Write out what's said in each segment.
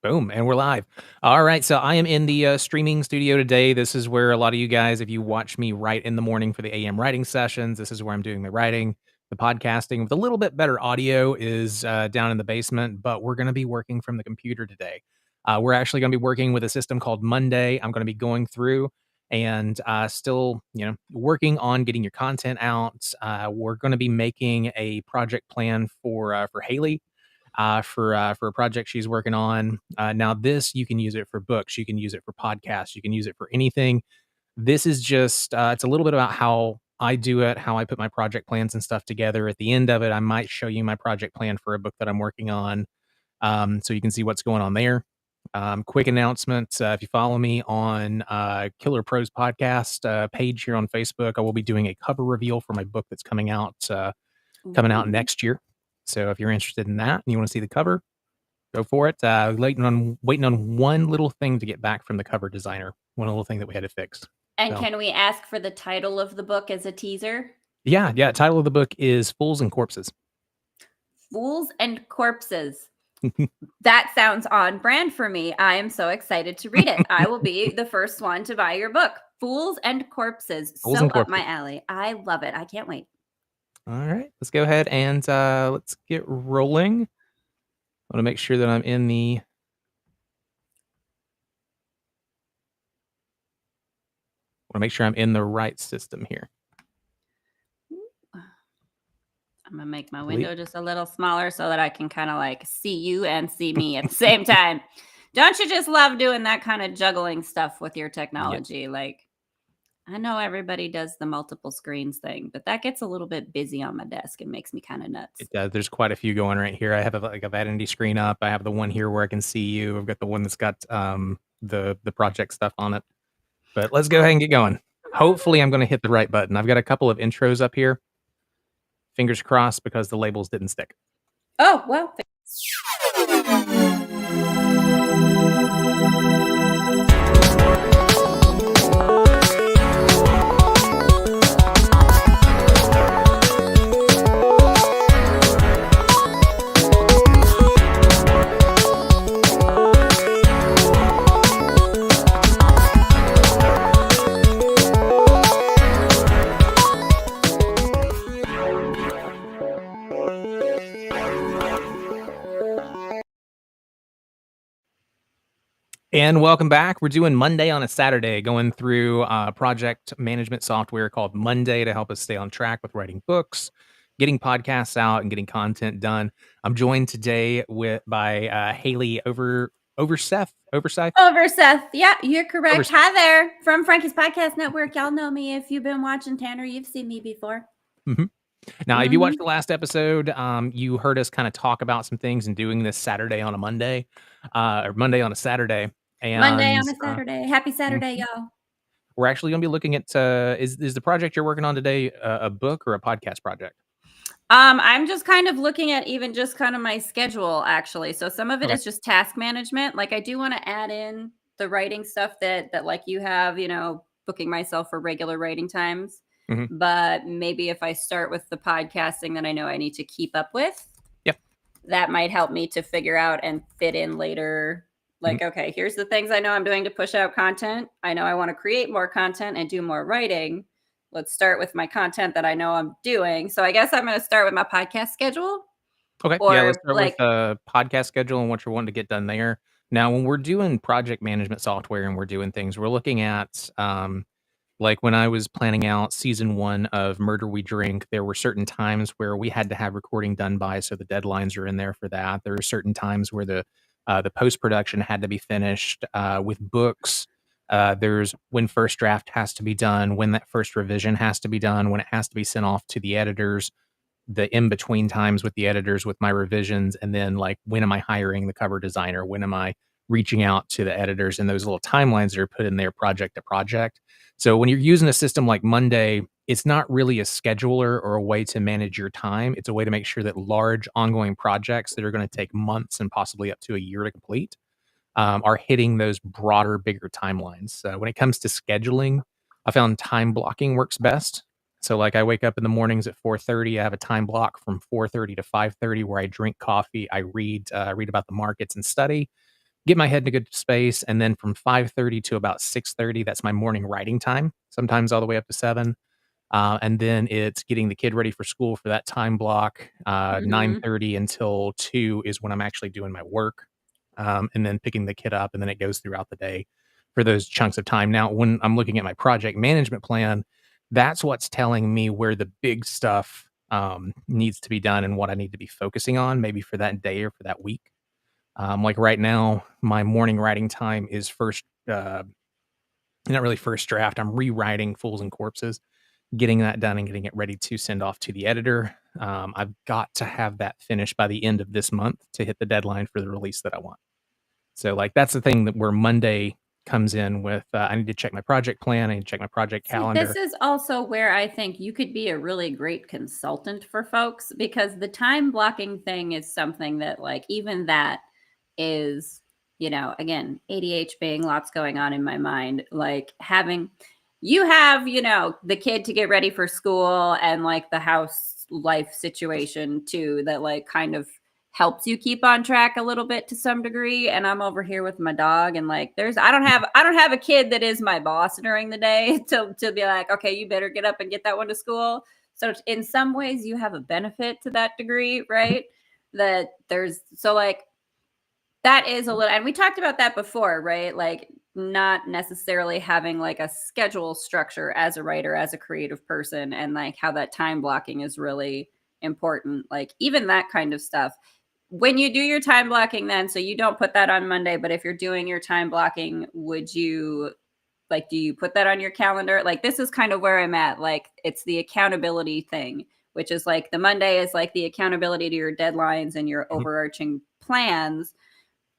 Boom, and we're live. All right, so I am in the streaming studio today. This is where a lot of you guys, if you watch me write in the morning for the AM writing sessions, this is where I'm doing the writing, the podcasting. With a little bit better audio is down in the basement, but we're going to be working from the computer today. We're actually going to be working with a system called Monday. I'm going to be going through and still, working on getting your content out. We're going to be making a project plan for Haleigh for a project she's working on. Now, this you can use it for books, you can use it for podcasts, you can use it for anything. This is just it's a little bit about how I do it, how I put my project plans and stuff together. At the end of it, I might show you my project plan for a book that I'm working on, so you can see what's going on there. Quick announcement: if you follow me on Killer Prose podcast page here on Facebook, I will be doing a cover reveal for my book that's coming out next year. So if you're interested in that and you want to see the cover, go for it. Waiting on one little thing to get back from the cover designer. One little thing that we had to fix. And can we ask for the title of the book as a teaser? Yeah. Title of the book is Fools and Corpses. Fools and Corpses. That sounds on brand for me. I am so excited to read it. I will be the first one to buy your book. Fools and Corpses. Up my alley. I love it. I can't wait. All right, let's go ahead and let's get rolling. I want to make sure that I'm in the right system here. I'm going to make my window just a little smaller so that I can kind of like see you and see me at the same time. Don't you just love doing that kind of juggling stuff with your technology? Yep. Like, I know everybody does the multiple screens thing, but that gets a little bit busy on my desk and makes me kind of nuts. It does. There's quite a few going right here. I have a vanity screen up. I have the one here where I can see you. I've got the one that's got the project stuff on it. But let's go ahead and get going. Hopefully I'm going to hit the right button. I've got a couple of intros up here. Fingers crossed because the labels didn't stick. Oh, well. And welcome back. We're doing Monday on a Saturday, going through project management software called Monday to help us stay on track with writing books, getting podcasts out, and getting content done. I'm joined today by Haleigh Overseth. Yeah, you're correct. Overseth. Hi there from Frankie's Podcast Network. Y'all know me. If you've been watching Tanner, you've seen me before. Mm-hmm. Now, if you watched the last episode, you heard us kind of talk about some things and doing this Saturday on a Monday, or Monday on a Saturday. And, Monday on a Saturday. Happy Saturday, y'all. We're actually going to be looking at, is the project you're working on today a book or a podcast project? I'm just kind of looking at even just kind of my schedule, actually. So some of it is just task management. Like I do want to add in the writing stuff that like you have, booking myself for regular writing times. Mm-hmm. But maybe if I start with the podcasting that I know I need to keep up with, that might help me to figure out and fit in later. Like, okay, here's the things I know I'm doing to push out content. I know I want to create more content and do more writing. Let's start with my content that I know I'm doing. So I guess I'm going to start with my podcast schedule. Okay. Let's start with the podcast schedule and what you're wanting to get done there. Now, when we're doing project management software and we're doing things, we're looking at, like when I was planning out season 1 of Murder We Drink, there were certain times where we had to have recording done by, so the deadlines are in there for that. There are certain times where the post-production had to be finished. With books, there's when first draft has to be done, when that first revision has to be done, when it has to be sent off to the editors, the in-between times with the editors with my revisions, and then like when am I hiring the cover designer, when am I reaching out to the editors, and those little timelines that are put in there project to project. So when you're using a system like Monday, it's not really a scheduler or a way to manage your time. It's a way to make sure that large ongoing projects that are going to take months and possibly up to a year to complete are hitting those broader, bigger timelines. When it comes to scheduling, I found time blocking works best. So like I wake up in the mornings at 4:30. I have a time block from 4:30 to 5:30 where I drink coffee. I read about the markets and study. get my head in a good space, and then from 5:30 to about 6:30, that's my morning writing time, sometimes all the way up to 7. And then it's getting the kid ready for school for that time block. Mhm. 9:30 until 2 is when I'm actually doing my work, and then picking the kid up, and then it goes throughout the day for those chunks of time. Now, when I'm looking at my project management plan, that's what's telling me where the big stuff needs to be done and what I need to be focusing on, maybe for that day or for that week. Like right now, my morning writing time is first, not really first draft. I'm rewriting Fools and Corpses, getting that done and getting it ready to send off to the editor. I've got to have that finished by the end of this month to hit the deadline for the release that I want. So, like, that's the thing that where Monday comes in with, I need to check my project plan. I need to check my project See, this calendar. is also where I think you could be a really great consultant for folks because the time blocking thing is something that, like, even that is, again, ADH being lots going on in my mind, like having you have, the kid to get ready for school and like the house life situation too that like kind of helps you keep on track a little bit to some degree. And I'm over here with my dog and like there's I don't have a kid that is my boss during the day to be like, okay, you better get up and get that one to school. So in some ways you have a benefit to that degree, right? That there's so like that is a little, and we talked about that before, right? Like not necessarily having like a schedule structure as a writer, as a creative person, and like how that time blocking is really important. Like even that kind of stuff. When you do your time blocking, then, so you don't put that on Monday, but if you're doing your time blocking, would you like, do you put that on your calendar? Like, this is kind of where I'm at. Like, it's the accountability thing, which is like the Monday is like the accountability to your deadlines and your Mhm. overarching plans,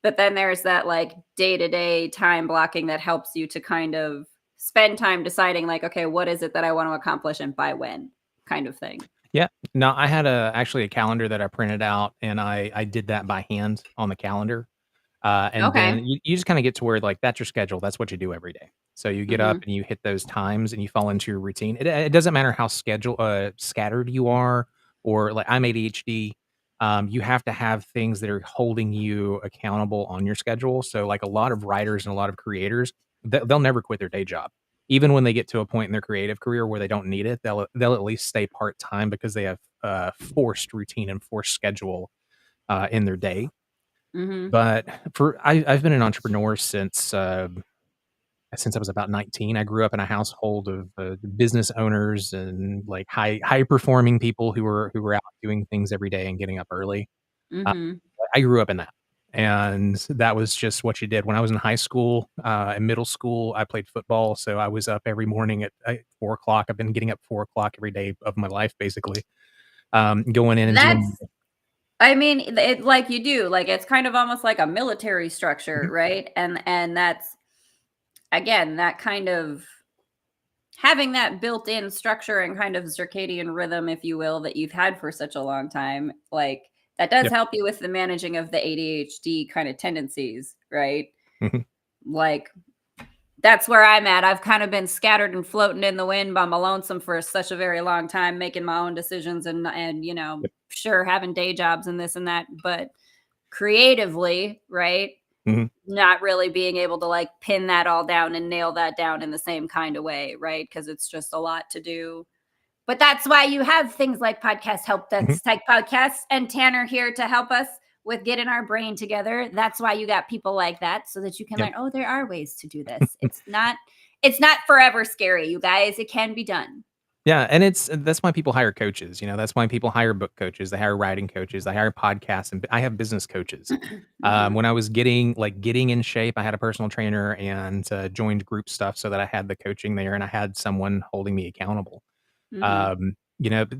but then there's that like day-to-day time blocking that helps you to kind of spend time deciding like, okay, what is it that I want to accomplish and by when kind of thing. Yeah. No, I had actually a calendar that I printed out, and I did that by hand on the calendar. And then Okay. you just kinda get to where, like, that's your schedule, that's what you do every day. So you get up Mhm. and you hit those times and you fall into your routine. It doesn't matter how scattered you are, or, like, I'm ADHD, you have to have things that are holding you accountable on your schedule. So, like, a lot of writers and a lot of creators, they'll never quit their day job. Even when they get to a point in their creative career where they don't need it, they'll at least stay part-time because they have, forced routine and forced schedule, in their day. Mhm. But I've been an entrepreneur since I was about 19. I grew up in a household of, business owners and, like, high performing people who were out doing things every day and getting up early. Uh, Mhm. I grew up in that, and that was just what you did. When I was in high school, and middle school, I played football, so I was up every morning at, 4 o'clock. I've been getting up 4 o'clock every day of my life, basically, going in and That's doing. I mean, it like you do, like it's kind of almost like a military structure, Mhm. right? And that's again, that kind of having that built-in structure and kind of circadian rhythm, if you will, that you've had for such a long time, like that does Yep. help you with the managing of the ADHD kind of tendencies, right? Mhm. Like that's where I'm at. I've kind of been scattered and floating in the wind by my lonesome for such a very long time, making my own decisions and Yep. sure having day jobs and this and that, but creatively, right? Mhm. Not really being able to like pin that all down and nail that down in the same kind of way, right? Because it's just a lot to do. But that's why you have things like podcast help Mhm. desk type podcasts and Tanner here to help us with getting our brain together. That's why you got people like that so that you can Yep. learn, oh, there are ways to do this. It's not forever scary, you guys. It can be done. Yeah, and that's why people hire coaches, that's why people hire book coaches, they hire writing coaches, they hire podcasts, and I have business coaches. Mhm. When I was getting in shape, I had a personal trainer and, joined group stuff so that I had the coaching there and I had someone holding me accountable. Mhm. Um, you know, b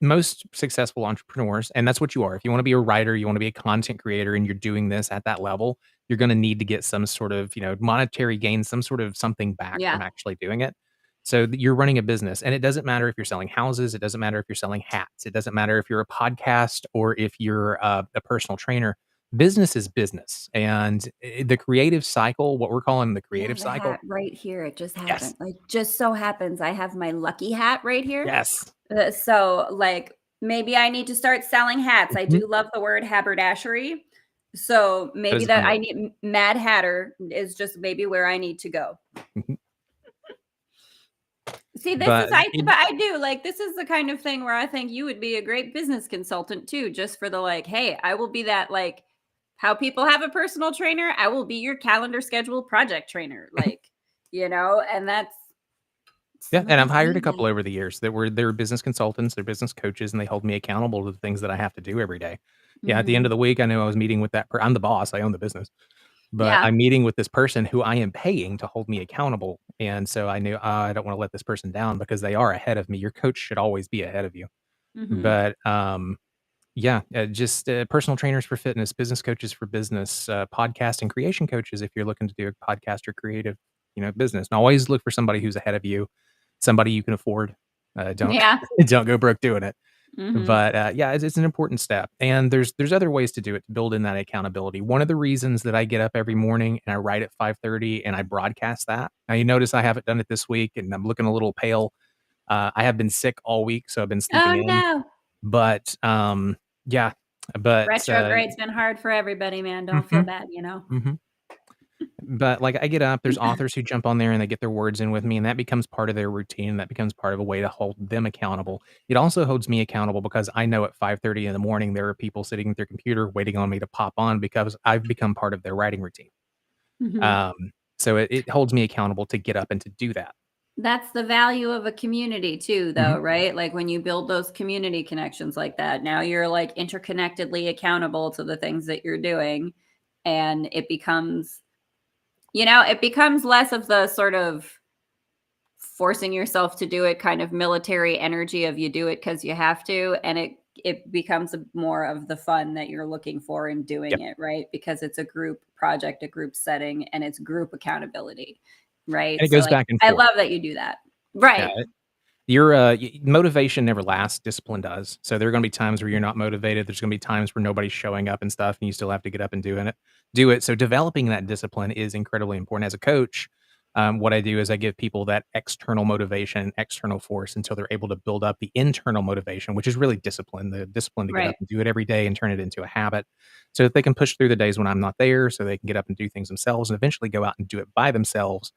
Most successful entrepreneurs, and that's what you are. If you wanna be a writer, you wanna be a content creator, and you're doing this at that level, you're gonna need to get some sort of, monetary gain, some sort of something back from Yeah. actually doing it. So, you're running a business, and it doesn't matter if you're selling houses, it doesn't matter if you're selling hats, it doesn't matter if you're a podcast or if you're a personal trainer. Business is business, and, the creative cycle, what we're calling the I creative have a cycle. hat right here. It just happened. Yes. Like, just so happens I have my lucky hat right here. Yes. So, like, maybe I need to start selling hats. I Mhm. do love the word haberdashery. So That maybe is a fun that I role. need Mad Hatter is just maybe where I need to go. Mhm. See, this is But it but I do like this is the kind of thing where I think you would be a great business consultant too, just for the like, hey, I will be that like how people have a personal trainer, I will be your calendar schedule project trainer. Like, and that's Yeah, some of and I've it's hired a me, couple man. over the years that were they're business consultants, they're business coaches, and they hold me accountable to the things that I have to do every day. Yeah, at the end of Mhm. the week, I knew I was meeting with I'm the boss, I own the business, but Yeah. I'm meeting with this person who I am paying to hold me accountable, and so I knew, I don't wanna let this person down because they are ahead of me. Your coach should always be ahead of you. Mhm. But, yeah, just, personal trainers for fitness, business coaches for business, podcast and creation coaches if you're looking to do a podcast or creative, business. And always look for somebody who's ahead of you, somebody you can afford. Don't Yeah. don't go broke doing it. Mhm. But, yeah, it's an important step, and there's other ways to do it to build in that accountability. One of the reasons that I get up every morning and I write at 5:30 and I broadcast that. Now you notice I haven't done it this week, and I'm looking a little pale. I have been sick all week, so I've been Oh sleeping in. no. But, yeah, but, Retrograde's been hard for everybody, man. Don't feel mhm, bad. mhm. But, like, I get up, there's authors who jump on there and they get their words in with me, and that becomes part of their routine, that becomes part of a way to hold them accountable. It also holds me accountable because I know at 5:30 in the morning, there are people sitting at their computer waiting on me to pop on because I've become part of their writing routine. Mhm. Um, so it holds me accountable to get up and to do that. That's the value of a community too, Mhm. though, right? Like when you build those community connections like that, now you're like interconnectedly accountable to the things that you're doing. And it becomes less of the sort of forcing yourself to do it kind of military energy of you do it because you have to. And it becomes more of the fun that you're looking for in Yeah, doing it, right? Because it's a group project, a group setting, and it's group accountability, and right? it So goes like back and I forth. love that you do that. Yeah. Right. Your, motivation never lasts, discipline does. So there are gonna be times where you're not motivated, there's gonna be times where nobody's showing up and stuff, and you still have to get up and do it. So developing that discipline is incredibly important. As a coach, what I do is I give people that external motivation, external force until they're able to build up the internal motivation, which is really discipline, the discipline to get up Right. and do it every day and turn it into a habit so that they can push through the days when I'm not there, so they can get up and do things themselves and eventually go out and do it by themselves,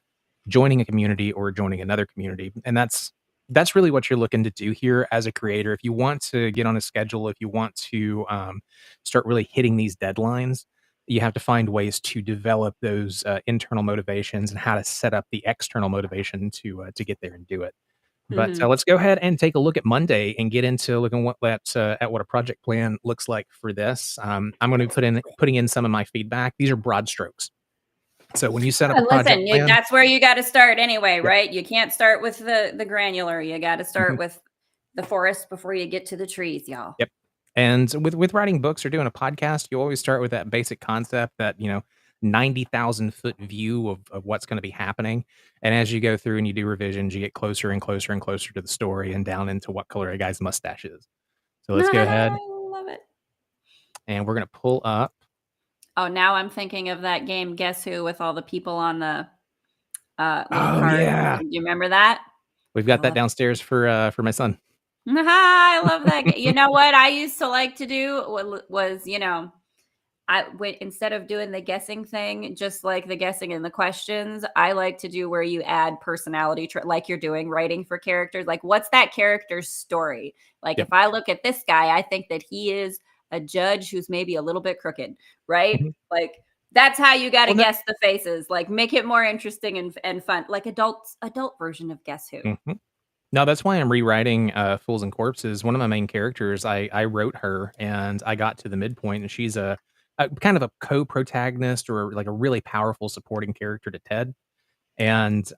joining a community or joining another community. And that's really what you're looking to do here as a creator. If you want to get on a schedule, if you want to start really hitting these deadlines, you have to find ways to develop those internal motivations and how to set up the external motivation to get there and do it. But Mhm. let's go ahead and take a look at Monday and get into looking at what a project plan looks like for this. I'm going to putting in some of my feedback. These are broad strokes. So when you set up a project Listen, plan, that's where you gotta start anyway, yep, right? You can't start with the granular, you gotta start mhm, with the forest before you get to the trees, y'all. yep. And with writing books or doing a podcast, you always start with that basic concept that 90,000 foot view of what's going to be happening. And as you go through and you do revisions, you get closer and closer and closer to the story and down into what color a guy's mustache is. So let's go ahead I love it. and we're going to pull up. Oh, now I'm thinking of that game, Guess Who, with all the people on the, little Oh cards. yeah, Do you remember that? we've I got that love downstairs for my son. I love that ga you know what I used to like to do was, instead of doing the guessing thing, just like the guessing in the questions, I like to do where you add personality like you're doing writing for characters. Like, what's that character's story? Like, Yep. if I look at this guy, I think that he is a judge who's maybe a little bit crooked, right? Mhm. Like, that's how you got to Well, that, guess the faces. Like, make it more interesting and fun, like adult version of Guess Who. mhm. No, that's why I'm rewriting, Fools and Corpses. One of my main characters, I wrote her, and I got to the midpoint, and she's a kind of a co-protagonist or, like, a really powerful supporting character to Ted, and,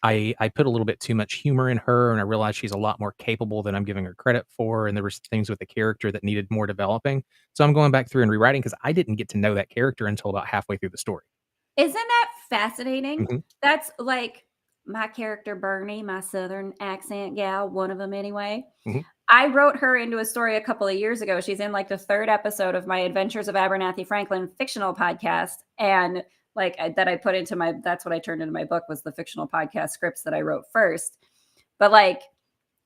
I put a little bit too much humor in her, and I realized she's a lot more capable than I'm giving her credit for, and there was things with the character that needed more developing, so I'm going back through and rewriting because I didn't get to know that character until about halfway through the story. Isn't that fascinating? Mhm, That's like my character Bernie, my southern accent gal, one of them anyway. mhm, I wrote her into a story a couple of years ago. She's in like the third episode of my Adventures of Abernathy Franklin fictional podcast. And that I put into that's what I turned into my book was the fictional podcast scripts that I wrote first. But like,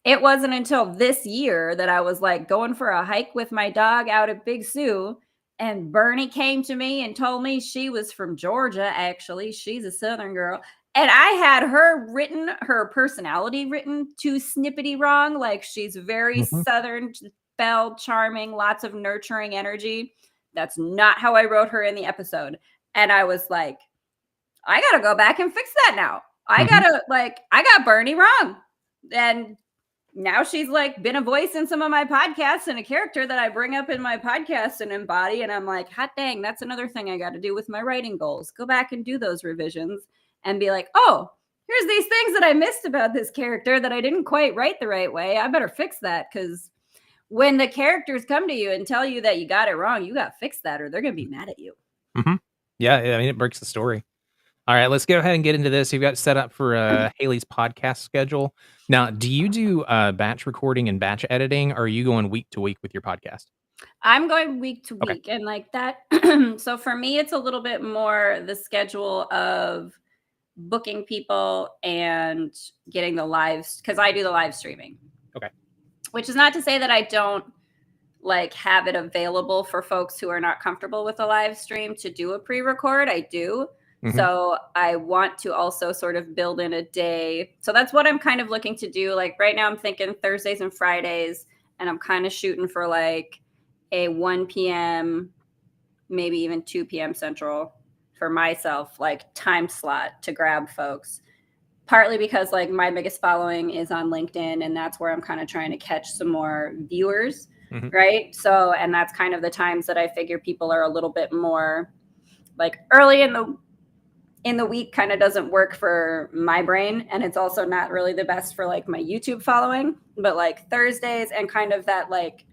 it wasn't until this year that I was like going for a hike with my dog out at Big Sioux. And Bernie came to me and told me she was from Georgia, actually. She's a Southern girl. And I had her personality written too snippety wrong. Like she's very Mhm. Southern, belle, charming, lots of nurturing energy. That's not how I wrote her in the episode. And I was like, I got to go back and fix that now. I Mhm. got Bernie wrong. And now she's like been a voice in some of my podcasts and a character that I bring up in my podcast and embody. And I'm like, hot dang, that's another thing I got to do with my writing goals. Go back and do those revisions and be like, oh, here's these things that I missed about this character that I didn't quite write the right way. I better fix that, because when the characters come to you and tell you that you got it wrong, you got to fix that or they're going to be mad at you. Mhm. Yeah, I mean, it breaks the story. All right, let's go ahead and get into this. You've got set up for Haley's podcast schedule. Now, do you do batch recording and batch editing, or are you going week to week with your podcast? I'm going week to Okay. week and like that. So for me, it's a little bit more the schedule of booking people and getting the lives, because I do the live streaming. Okay. Which is not to say that I don't like have it available for folks who are not comfortable with a live stream to do a pre-record. I do. Mhm. So I want to also sort of build in a day. So that's what I'm kind of looking to do. Like right now I'm thinking Thursdays and Fridays, and I'm kind of shooting for like a 1 p.m., maybe even 2 p.m. Central for myself, like time slot to grab folks. Partly because like my biggest following is on LinkedIn, and that's where I'm kind of trying to catch some more viewers. Mhm. Right. So, and that's kind of the times that I figure people are a little bit more like early in the week kind of doesn't work for my brain. And it's also not really the best for like my YouTube following, but like Thursdays and kind of that like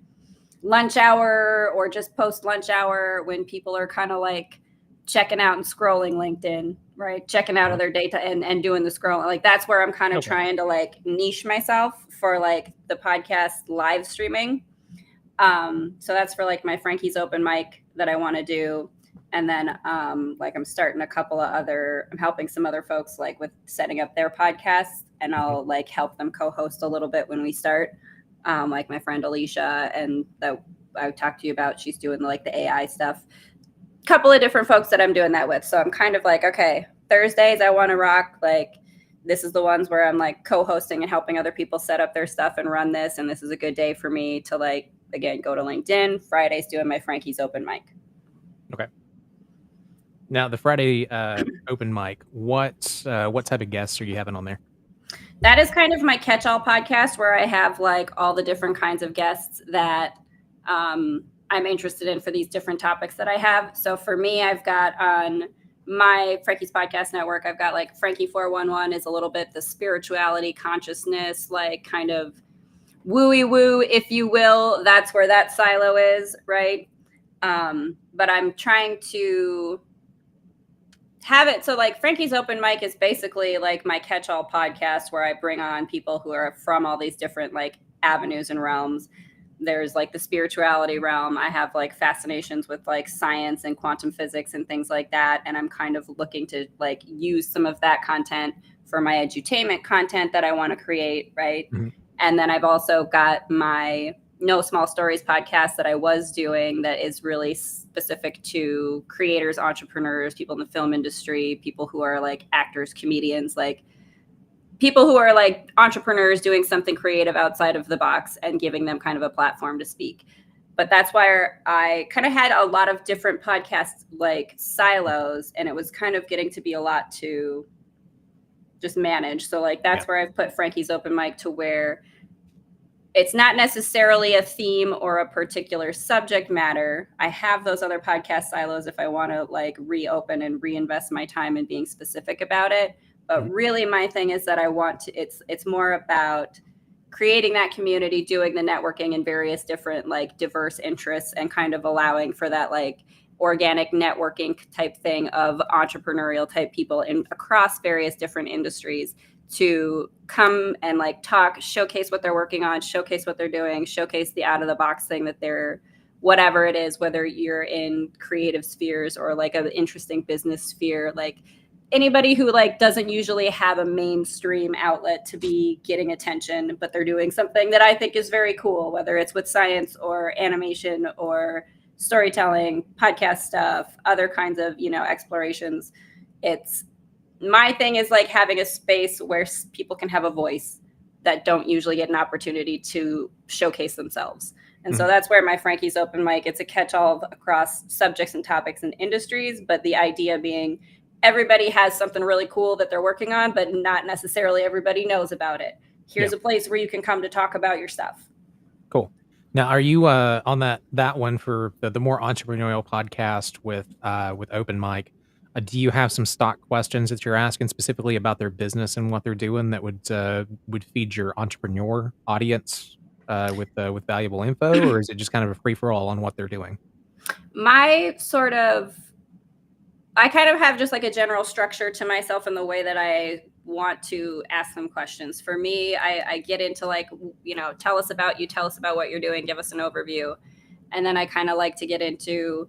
lunch hour or just post lunch hour when people are kind of like checking out and scrolling LinkedIn, right? Checking out of Uh-huh. their data and doing the scrolling. Like that's where I'm kind of Okay. trying to like niche myself for like the podcast live streaming. So that's for like my Frankie's open mic that I want to do. And then like I'm starting a couple of I'm helping some other folks like with setting up their podcasts, and Mhm. I'll like help them co-host a little bit when we start. Like my friend Alicia, and that I talked to you about, she's doing like the AI stuff. Couple of different folks that I'm doing that with. So I'm kind of like, okay, Thursdays I want to rock. Like this is the ones where I'm like co-hosting and helping other people set up their stuff and run this. And this is a good day for me to like, again, go to LinkedIn. Fridays doing my Frankie's open mic. Okay. Now, the Friday open mic, what type of guests are you having on there? That is kind of my catch-all podcast where I have like all the different kinds of guests that I'm interested in for these different topics that I have. So for me, I've got on my Frankie's Podcast Network, I've got like Frankie 411 is a little bit the spirituality, consciousness, like kind of wooey woo, if you will. That's where that silo is, right? But I'm trying to have it so like Frankie's open mic is basically like my catch-all podcast where I bring on people who are from all these different like avenues and realms. There's like the spirituality realm. I have like fascinations with like science and quantum physics and things like that, and I'm kind of looking to like use some of that content for my edutainment content that I want to create, right? Mhm. And then I've also got my No Small Stories podcast that I was doing that is really specific to creators, entrepreneurs, people in the film industry, people who are like actors, comedians, like people who are like entrepreneurs doing something creative outside of the box and giving them kind of a platform to speak. But that's why I kind of had a lot of different podcasts like silos, and it was kind of getting to be a lot to just manage. So like Yeah. that's where I've put Frankie's open mic to where it's not necessarily a theme or a particular subject matter. I have those other podcast silos if I want to like reopen and reinvest my time in being specific about it. Mhm. But really my thing is that I want to it's more about creating that community, doing the networking in various different like diverse interests, and kind of allowing for that like organic networking type thing of entrepreneurial type people in across various different industries to come and like talk, showcase what they're working on, showcase what they're doing, showcase the out of the box thing that they're whatever it is, whether you're in creative spheres or like an interesting business sphere, like anybody who like doesn't usually have a mainstream outlet to be getting attention, but they're doing something that I think is very cool, whether it's with science or animation or storytelling, podcast stuff, other kinds of, explorations. It's my thing is like having a space where people can have a voice that don't usually get an opportunity to showcase themselves. And so Mhm. that's where my Frankie's open mic, it's a catch-all across subjects and topics and industries, but the idea being everybody has something really cool that they're working on, but not necessarily everybody knows about it. Yeah. Here's a place where you can come to talk about your stuff. Cool. Now, are you on that one for the more entrepreneurial podcast with open mic? Do you have some stock questions that you're asking specifically about their business and what they're doing that would feed your entrepreneur audience with valuable info, or is it just kind of a free for all on what they're doing? My sort of I kind of have just like a general structure to myself in the way that I want to ask them questions. For me, I get into like, tell us about you, tell us about what you're doing, give us an overview. And then I kind of like to get into,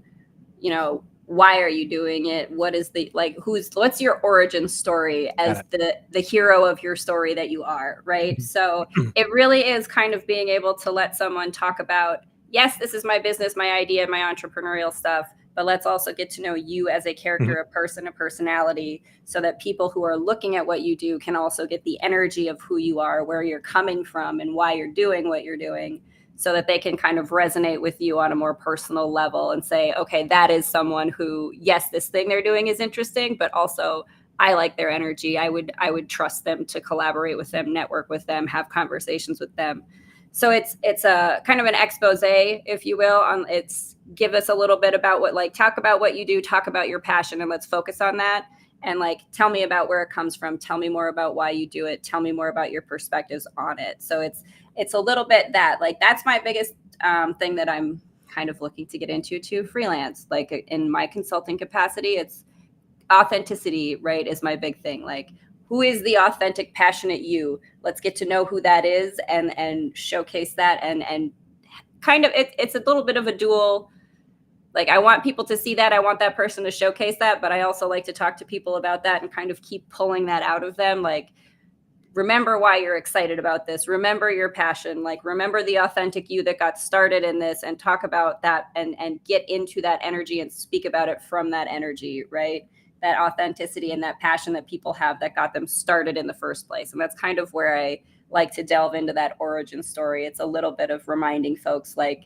why are you doing it? What is the like what's your origin story Got as it. the hero of your story that you are, right? So Mhm. it really is kind of being able to let someone talk about, yes, this is my business, my idea, my entrepreneurial stuff, but let's also get to know you as a Mhm. character, a person, a personality, so that people who are looking at what you do can also get the energy of who you are, where you're coming from, and why you're doing what you're doing, so that they can kind of resonate with you on a more personal level and say, okay, that is someone who, yes, this thing they're doing is interesting, but also I like their energy. I would trust them to collaborate with them, network with them, have conversations with them. So it's a kind of an expose, if you will, on it's give us a little bit about what, like, talk about what you do, talk about your passion, and let's focus on that. And like, tell me about where it comes from, tell me more about why you do it, tell me more about your perspectives on it. So it's a little bit that, like, that's my biggest thing that I'm kind of looking to get into, to freelance, like in my consulting capacity. It's authenticity, right, is my big thing. Like, who is the authentic, passionate you? Let's get to know who that is, and showcase that, and kind of it's a little bit of a dual, like, I want people to see that, I want that person to showcase that, but I also like to talk to people about that and kind of keep pulling that out of them. Like, remember why you're excited about this, remember your passion, like, remember the authentic you that got started in this, and talk about that, and get into that energy and speak about it from that energy, right? That authenticity and that passion that people have that got them started in the first place. And that's kind of where I like to delve into that origin story. It's a little bit of reminding folks, like,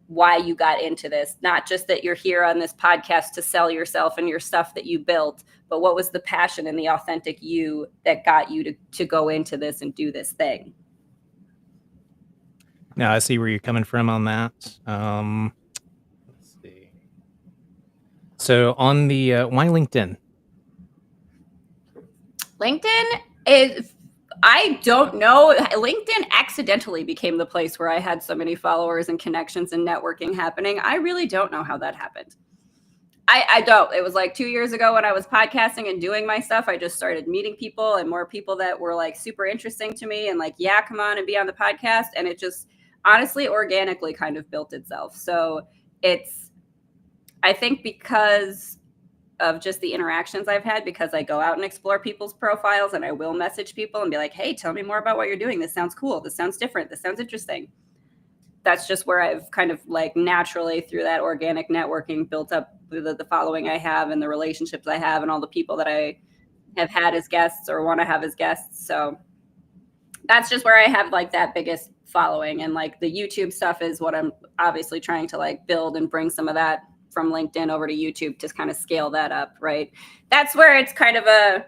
why you got into this, not just that you're here on this podcast to sell yourself and your stuff that you built, but what was the passion and the authentic you that got you to go into this and do this thing. Now I see where you're coming from on that. Let's see. So on the why LinkedIn? LinkedIn is, I don't know. LinkedIn accidentally became the place where I had so many followers and connections and networking happening. I really don't know how that happened. I don't. It was like 2 years ago when I was podcasting and doing my stuff. I just started meeting people, and more people that were like super interesting to me, and like, yeah, come on and be on the podcast. And it just honestly organically kind of built itself. So it's, I think, because of just the interactions I've had, because I go out and explore people's profiles, and I will message people and be like, hey, tell me more about what you're doing. This sounds cool. This sounds different. This sounds interesting. That's just where I've kind of like naturally, through that organic networking, built up the following I have, and the relationships I have, and all the people that I have had as guests or want to have as guests. So that's just where I have like that biggest following. And like the YouTube stuff is what I'm obviously trying to like build and bring some of that from LinkedIn over to YouTube to kind of scale that up, right? That's where it's kind of a,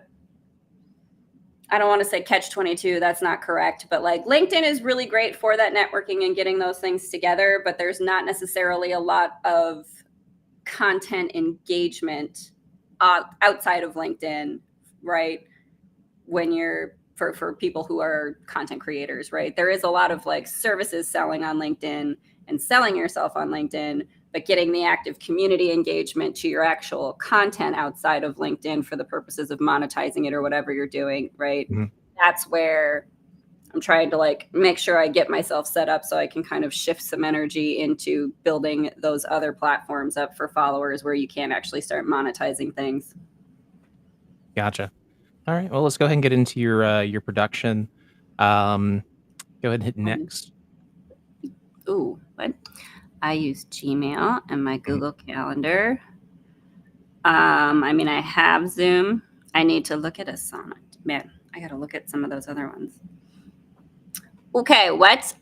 I don't want to say catch 22. That's not correct. But like, LinkedIn is really great for that networking and getting those things together. But there's not necessarily a lot of content engagement outside of LinkedIn, right? When you're, for people who are content creators, right? There is a lot of like services selling on LinkedIn and selling yourself on LinkedIn, but getting the active community engagement to your actual content outside of LinkedIn for the purposes of monetizing it or whatever you're doing, right? Mhm. That's where I'm trying to like make sure I get myself set up so I can kind of shift some energy into building those other platforms up for followers where you can actually start monetizing things. Gotcha. All right. Well, let's go ahead and get into your production. Um, Go ahead and hit next. Ooh, what? I use Gmail and my Mhm. Google Calendar. I mean, I have Zoom. I need to look at Asana. Man, I got to look at some of those other ones. Okay, what's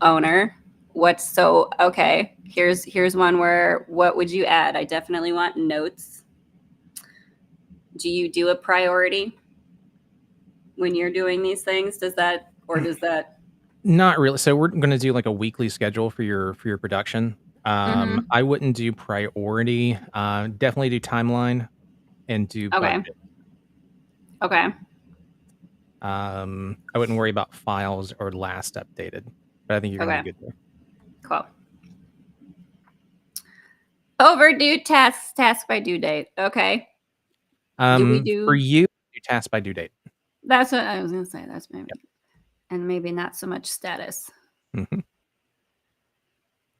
owner? Okay, here's one where what would you add? I definitely want notes. Do you do a priority when you're doing these things? Does that? Not really. So we're gonna do like a weekly schedule for your production. Mhm. I wouldn't do priority. Definitely do timeline and do Okay. budget. Okay. I wouldn't worry about files or last updated, but I think you're gonna be Okay. good there. Cool. Overdue tasks, task by due date. Okay. Do we For do you, do task by due date. That's what I was gonna say. That's maybe not so much status. Mhm.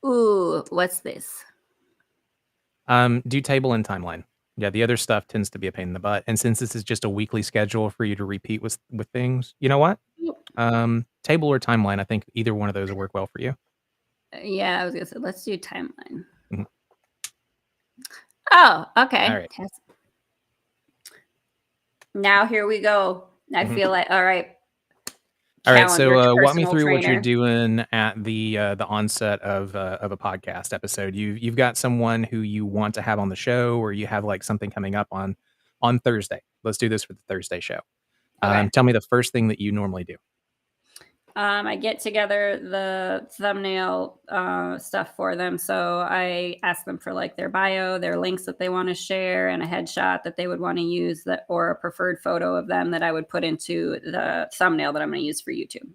Ooh, what's this? Do table and timeline. Yeah, the other stuff tends to be a pain in the butt, and since this is just a weekly schedule for you to repeat with things, you know what? Table or timeline, I think either one of those will work well for you. Yeah, I was gonna say let's do timeline. Mhm. Oh, okay. Alright. Now here we go. I Mhm. feel like all right. Alright, Calendar so, walk me personal through what you're trainer. doing at the onset of a podcast episode. You've got someone who you want to have on the show, or you have, like, something coming up on Thursday. Let's do this for the Thursday show. Okay. Tell me the first thing that you normally do. I get together the thumbnail stuff for them. So I ask them for like their bio, their links that they want to share, and a headshot that they would want to use that or a preferred photo of them that I would put into the thumbnail that I'm going to use for YouTube.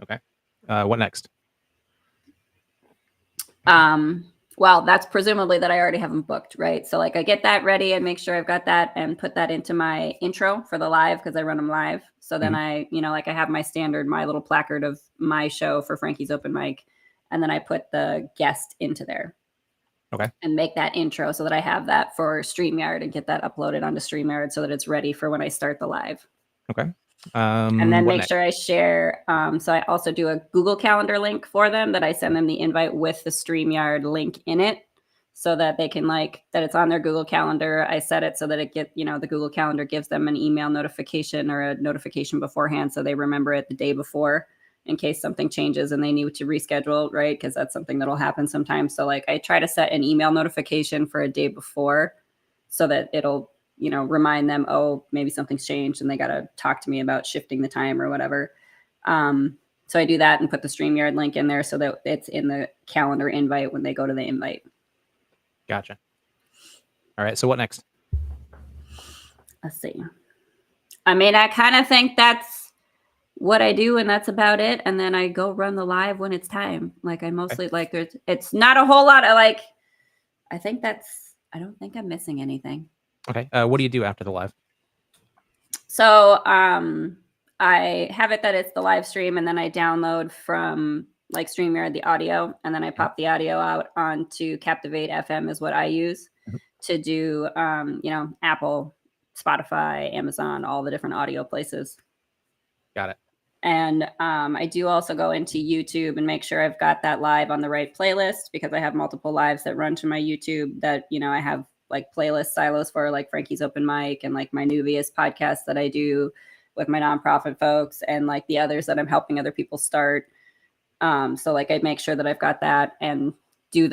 Okay. What next? Um, well, that's presumably that I already have them booked, right? So like I get that ready and make sure I've got that and put that into my intro for the live because I run them live. So then Mhm. like I have my standard, my little placard of my show for Frankie's open mic. And then I put the guest into there Okay. and make that intro so that I have that for StreamYard and get that uploaded onto StreamYard so that it's ready for when I start the live. Okay. And then What make next? sure I share. So I also do a Google Calendar link for them that I send them the invite with the StreamYard link in it so that they can that it's on their Google Calendar. I set it so that the Google Calendar gives them an email notification or a notification beforehand so they remember it the day before in case something changes and they need to reschedule, right? Because that's something that'll happen sometimes. So I try to set an email notification for a day before so that it'll remind them, oh, maybe something's changed and they got to talk to me about shifting the time or whatever. So I do that and put the StreamYard link in there so that it's in the calendar invite when they go to the invite. Gotcha. All right. So what next? Let's see. I mean, I kind of think that's what I do and that's about it. And then I go run the live when it's time. Like I Okay. mostly it's not a whole lot of I don't think I'm missing anything. Okay. What do you do after the live? So I have it that it's the live stream, and then I download from StreamYard the audio, and then I Mhm. pop the audio out onto Captivate FM is what I use Mhm. to do Apple, Spotify, Amazon, all the different audio places. Got it. And I do also go into YouTube and make sure I've got that live on the right playlist because I have multiple lives that run to my YouTube that, I have playlist silos for Frankie's open mic and my Nubius podcast that I do with my nonprofit folks and the others that I'm helping other people start. So I make sure that I've got that and do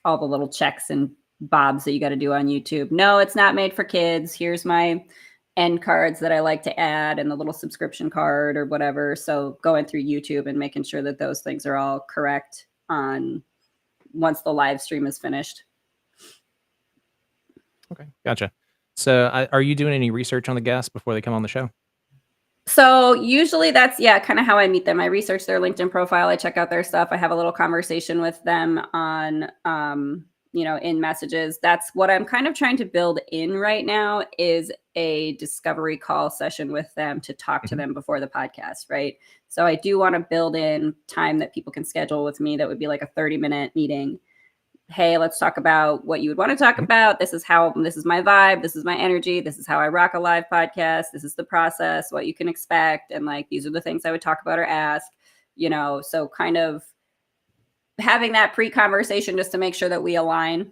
all the little checks and bobs that you got to do on YouTube. No, it's not made for kids. Here's my end cards that I like to add and the little subscription card or whatever. So going through YouTube and making sure that those things are all correct on once the live stream is finished. Okay. Gotcha. So are you doing any research on the guests before they come on the show? So usually that's kind of how I meet them. I research their LinkedIn profile, I check out their stuff, I have a little conversation with them on in messages. That's what I'm kind of trying to build in right now is a discovery call session with them to talk to Mhm. them before the podcast, right? So I do want to build in time that people can schedule with me that would be like a 30-minute meeting. Hey, let's talk about what you would want to talk Mhm. about. This is my vibe. This is my energy. This is how I rock a live podcast. This is the process, what you can expect. And these are the things I would talk about or ask. you know, so kind of having that pre-conversation just to make sure that we align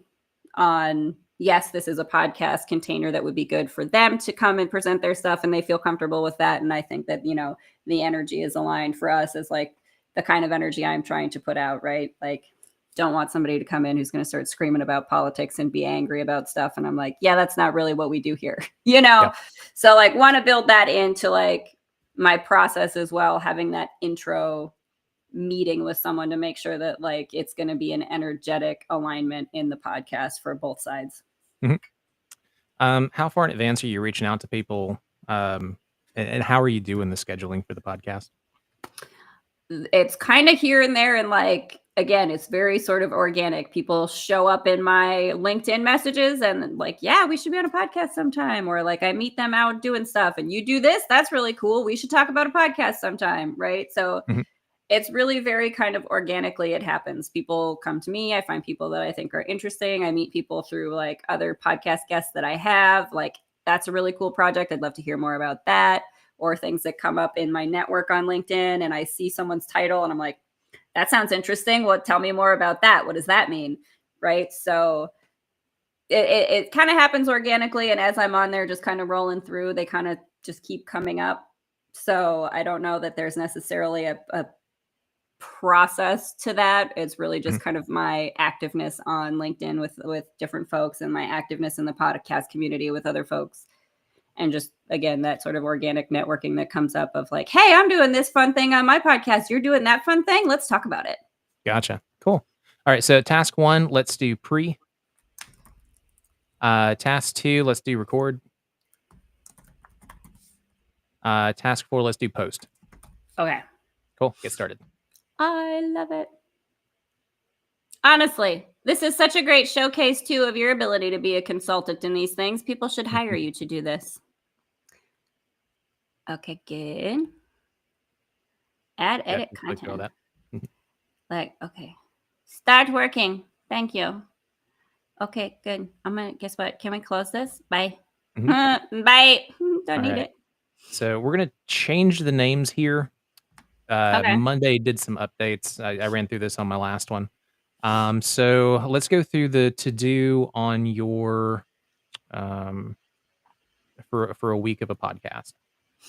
on, yes, this is a podcast container that would be good for them to come and present their stuff and they feel comfortable with that. And I think that, you know, the energy is aligned for us as like the kind of energy I'm trying to put out, right? Like, don't want somebody to come in who's going to start screaming about politics and be angry about stuff. And I'm like, yeah, that's not really what we do here, you know? Yeah. So like want to build that into like my process as well, having that intro meeting with someone to make sure that like it's going to be an energetic alignment in the podcast for both sides. How far in advance are you reaching out to people? And how are you doing the scheduling for the podcast? It's kind of here and there, and like again, it's very sort of organic. People show up in my LinkedIn messages and like, yeah, we should be on a podcast sometime, or like I meet them out doing stuff and you do this, that's really cool, we should talk about a podcast sometime, right? So it's really very kind of organically it happens. People come to me, I find people that I think are interesting, I meet people through like other podcast guests that I have, like that's a really cool project, I'd love to hear more about that, or things that come up in my network on LinkedIn and I see someone's title and I'm like, that sounds interesting, what, tell me more about that, what does that mean, right? So it kind of happens organically, and as I'm on there just kind of rolling through, they kind of just keep coming up. So I don't know that there's necessarily a process to that. It's really just kind of my activeness on LinkedIn with different folks and my activeness in the podcast community with other folks. And just, again, that sort of organic networking that comes up of like, hey, I'm doing this fun thing on my podcast, you're doing that fun thing, let's talk about it. Gotcha. Cool. All right. So task 1, let's do pre. Task 2, let's do record. Task 4, let's do post. Okay. Cool. Get started. I love it. Honestly, this is such a great showcase too of your ability to be a consultant in these things. People should hire you to do this. Okay, good. Add edit content. Like, okay. Start working. Thank you. Okay, good. I'm gonna, guess what? Can we close this? Bye. Bye. Don't need it. So we're gonna change the names here. Okay. Monday did some updates. I ran through this on my last one. So let's go through the to do on your for a week of a podcast.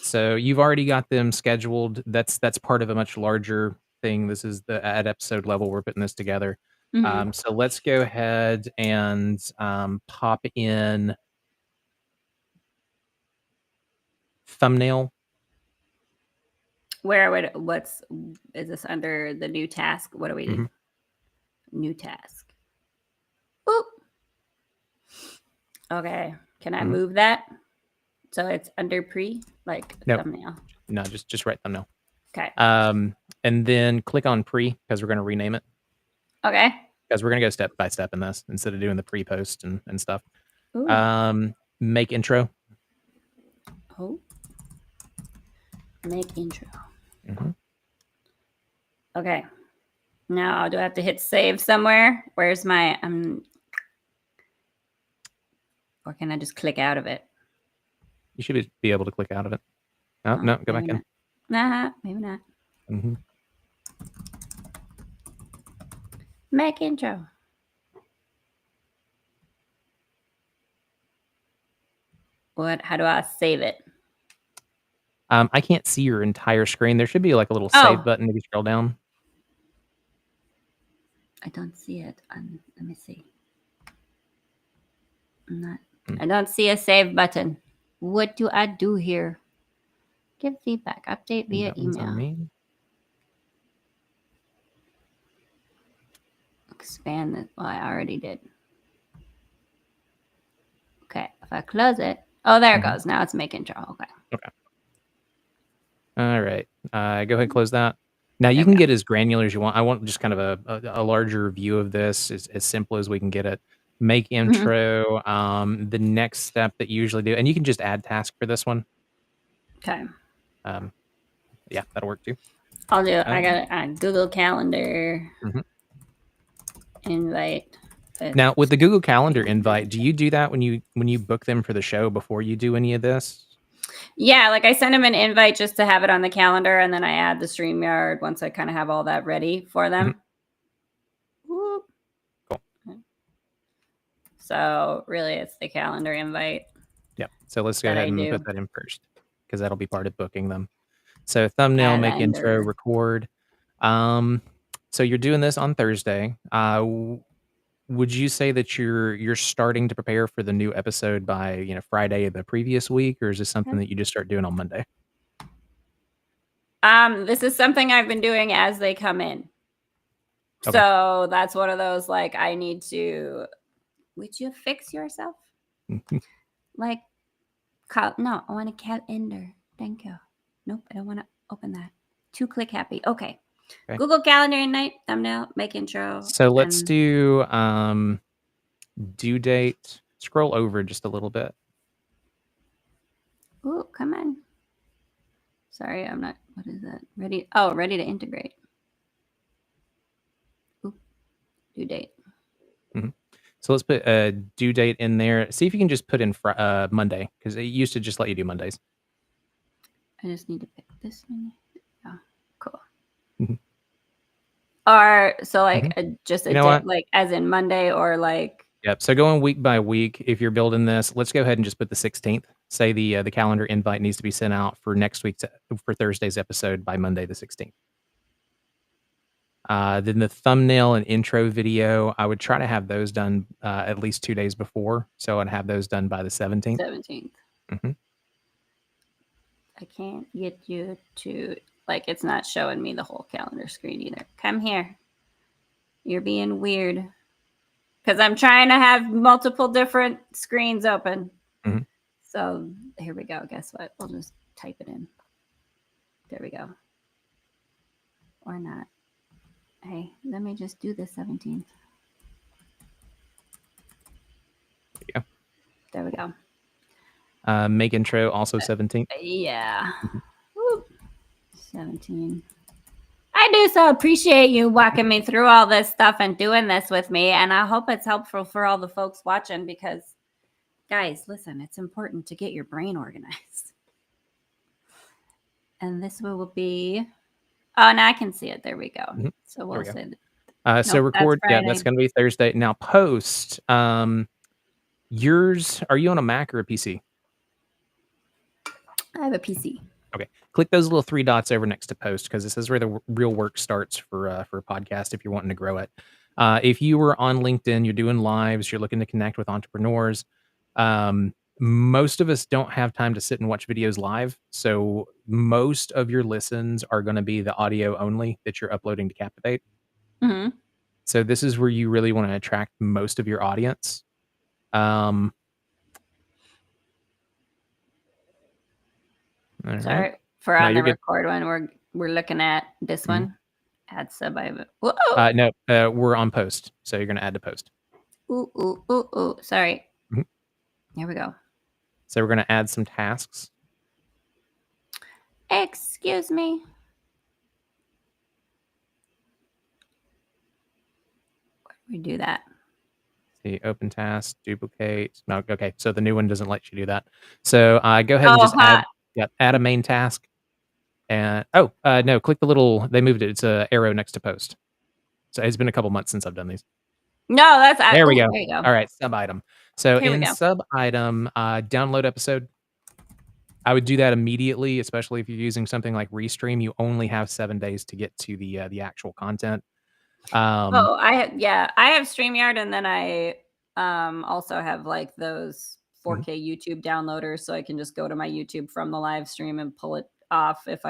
So you've already got them scheduled. That's part of a much larger thing. This is the at episode level. We're putting this together. So let's go ahead and pop in thumbnail. Where would is this under the new task? What do we do? New task. Boop. Okay. Can I move that? So it's under pre, like thumbnail. No, just write thumbnail. Okay. And then click on pre because we're going to rename it. Okay. Because we're going to go step by step in this instead of doing the pre-post and stuff. Ooh. Make intro. Oh. Make intro. Okay. Now, do I have to hit save somewhere? Where's my or can I just click out of it? You should be able to click out of it. Oh, no, go back in. Nah, maybe not. Make intro. How do I save it? I can't see your entire screen. There should be like a little save button if you scroll down. I don't see it. Let me see. I don't see a save button. What do I do here? Give feedback. Update via email. Expand it. Well, I already did. Okay. If I close it. Oh, there it goes. Now it's making intro. Okay. All right. Go ahead and close that. Now you can get as granular as you want. I want just kind of a larger view of this, as simple as we can get it. Make intro. The next step that you usually do, and you can just add task for this one. Okay. Yeah, that'll work too. I'll do it. I got it on Google Calendar. Invite. Now with the Google Calendar invite, do you do that when you book them for the show before you do any of this? Yeah, like I send them an invite just to have it on the calendar, and then I add the StreamYard once I kind of have all that ready for Mhm. them. Whoop. Cool. So really, it's the calendar invite Yep. So let's go that ahead I and do. put that in first because that'll be part of booking them. So thumbnail, make intro, Calendar. record. Um, so you're doing this on Thursday. Would you say that you're starting to prepare for the new episode by, Friday of the previous week, or is this something that you just start doing on Monday? This is something I've been doing as they come in. Okay. So that's one of those like I need to. Would you fix yourself? Mhm. Like, no, I want a calendar. Thank you. Nope, I don't want to open that. 2-click happy. Okay. Okay. Google Calendar invite, thumbnail, make intro, So let's and do due date. Scroll over just a little bit. ooh, come on. Sorry, I'm not. What is that? Ready? Oh, ready to integrate. Ooh, due date. Mhm. So let's put a due date in there. See if you can just put in Monday because it used to just let you do Mondays. I just need to pick this one. Yeah, cool. Mhm. Or so like Mhm. just a You know day, what? like as in Monday, or like Yep. So going week by week, if you're building this, let's go ahead and just put the 16th. Say the calendar invite needs to be sent out for next week's for Thursday's episode by Monday the 16th. Then the thumbnail and intro video, I would try to have those done at least 2 days before. So I'd have those done by the 17th. 17th. Hmm. I can't get you to like it's not showing me the whole calendar screen either. Come here. You're being weird. Because I'm trying to have multiple different screens open. Hmm. So here we go. Guess what? We'll just type it in. There we go. Or not. Hey, let me just do the 17th. Yeah. There we go. Make intro also 17th. Yeah. Mhm. Whoop. 17. I do so appreciate you walking me through all this stuff and doing this with me. And I hope it's helpful for all the folks watching because, guys, listen, it's important to get your brain organized. And this will be, oh, now I can see it. There we go. Mhm. So There we'll we go. say, So nope, that's record, yeah, that's Friday. going to be Thursday. Now post, yours, are you on a Mac or a PC? I have a PC. Okay. Click those little 3 dots over next to post because this is where the real work starts for a podcast if you're wanting to grow it. If you were on LinkedIn, you're doing lives, you're looking to connect with entrepreneurs. Most of us don't have time to sit and watch videos live, so most of your listens are going to be the audio only that you're uploading to Captivate. Mm-hmm. So this is where you really want to attract most of your audience. Um, all right. Sorry for No, on the you're good. record one. We're looking at this Mhm. one. Add sub. Whoa. No, we're on post, so you're going to add to post. Ooh, ooh, ooh, ooh. Sorry. Mhm. Here we go. So we're going to add some tasks. Excuse me. We do that. See, open task, duplicate. No, okay. So the new one doesn't let you do that. So go ahead and Oh, just hot. add a main task. And no, click the little. They moved it. It's a arrow next to post. So it's been a couple months since I've done these. No, that's There we oh, go. there you go. All right, sub item. So Here we in go. sub item, download episode. I would do that immediately, especially if you're using something like Restream. You only have 7 days to get to the actual content. Oh, I have StreamYard, and then I also have like those Mhm. 4K YouTube downloaders, so I can just go to my YouTube from the live stream and pull it off if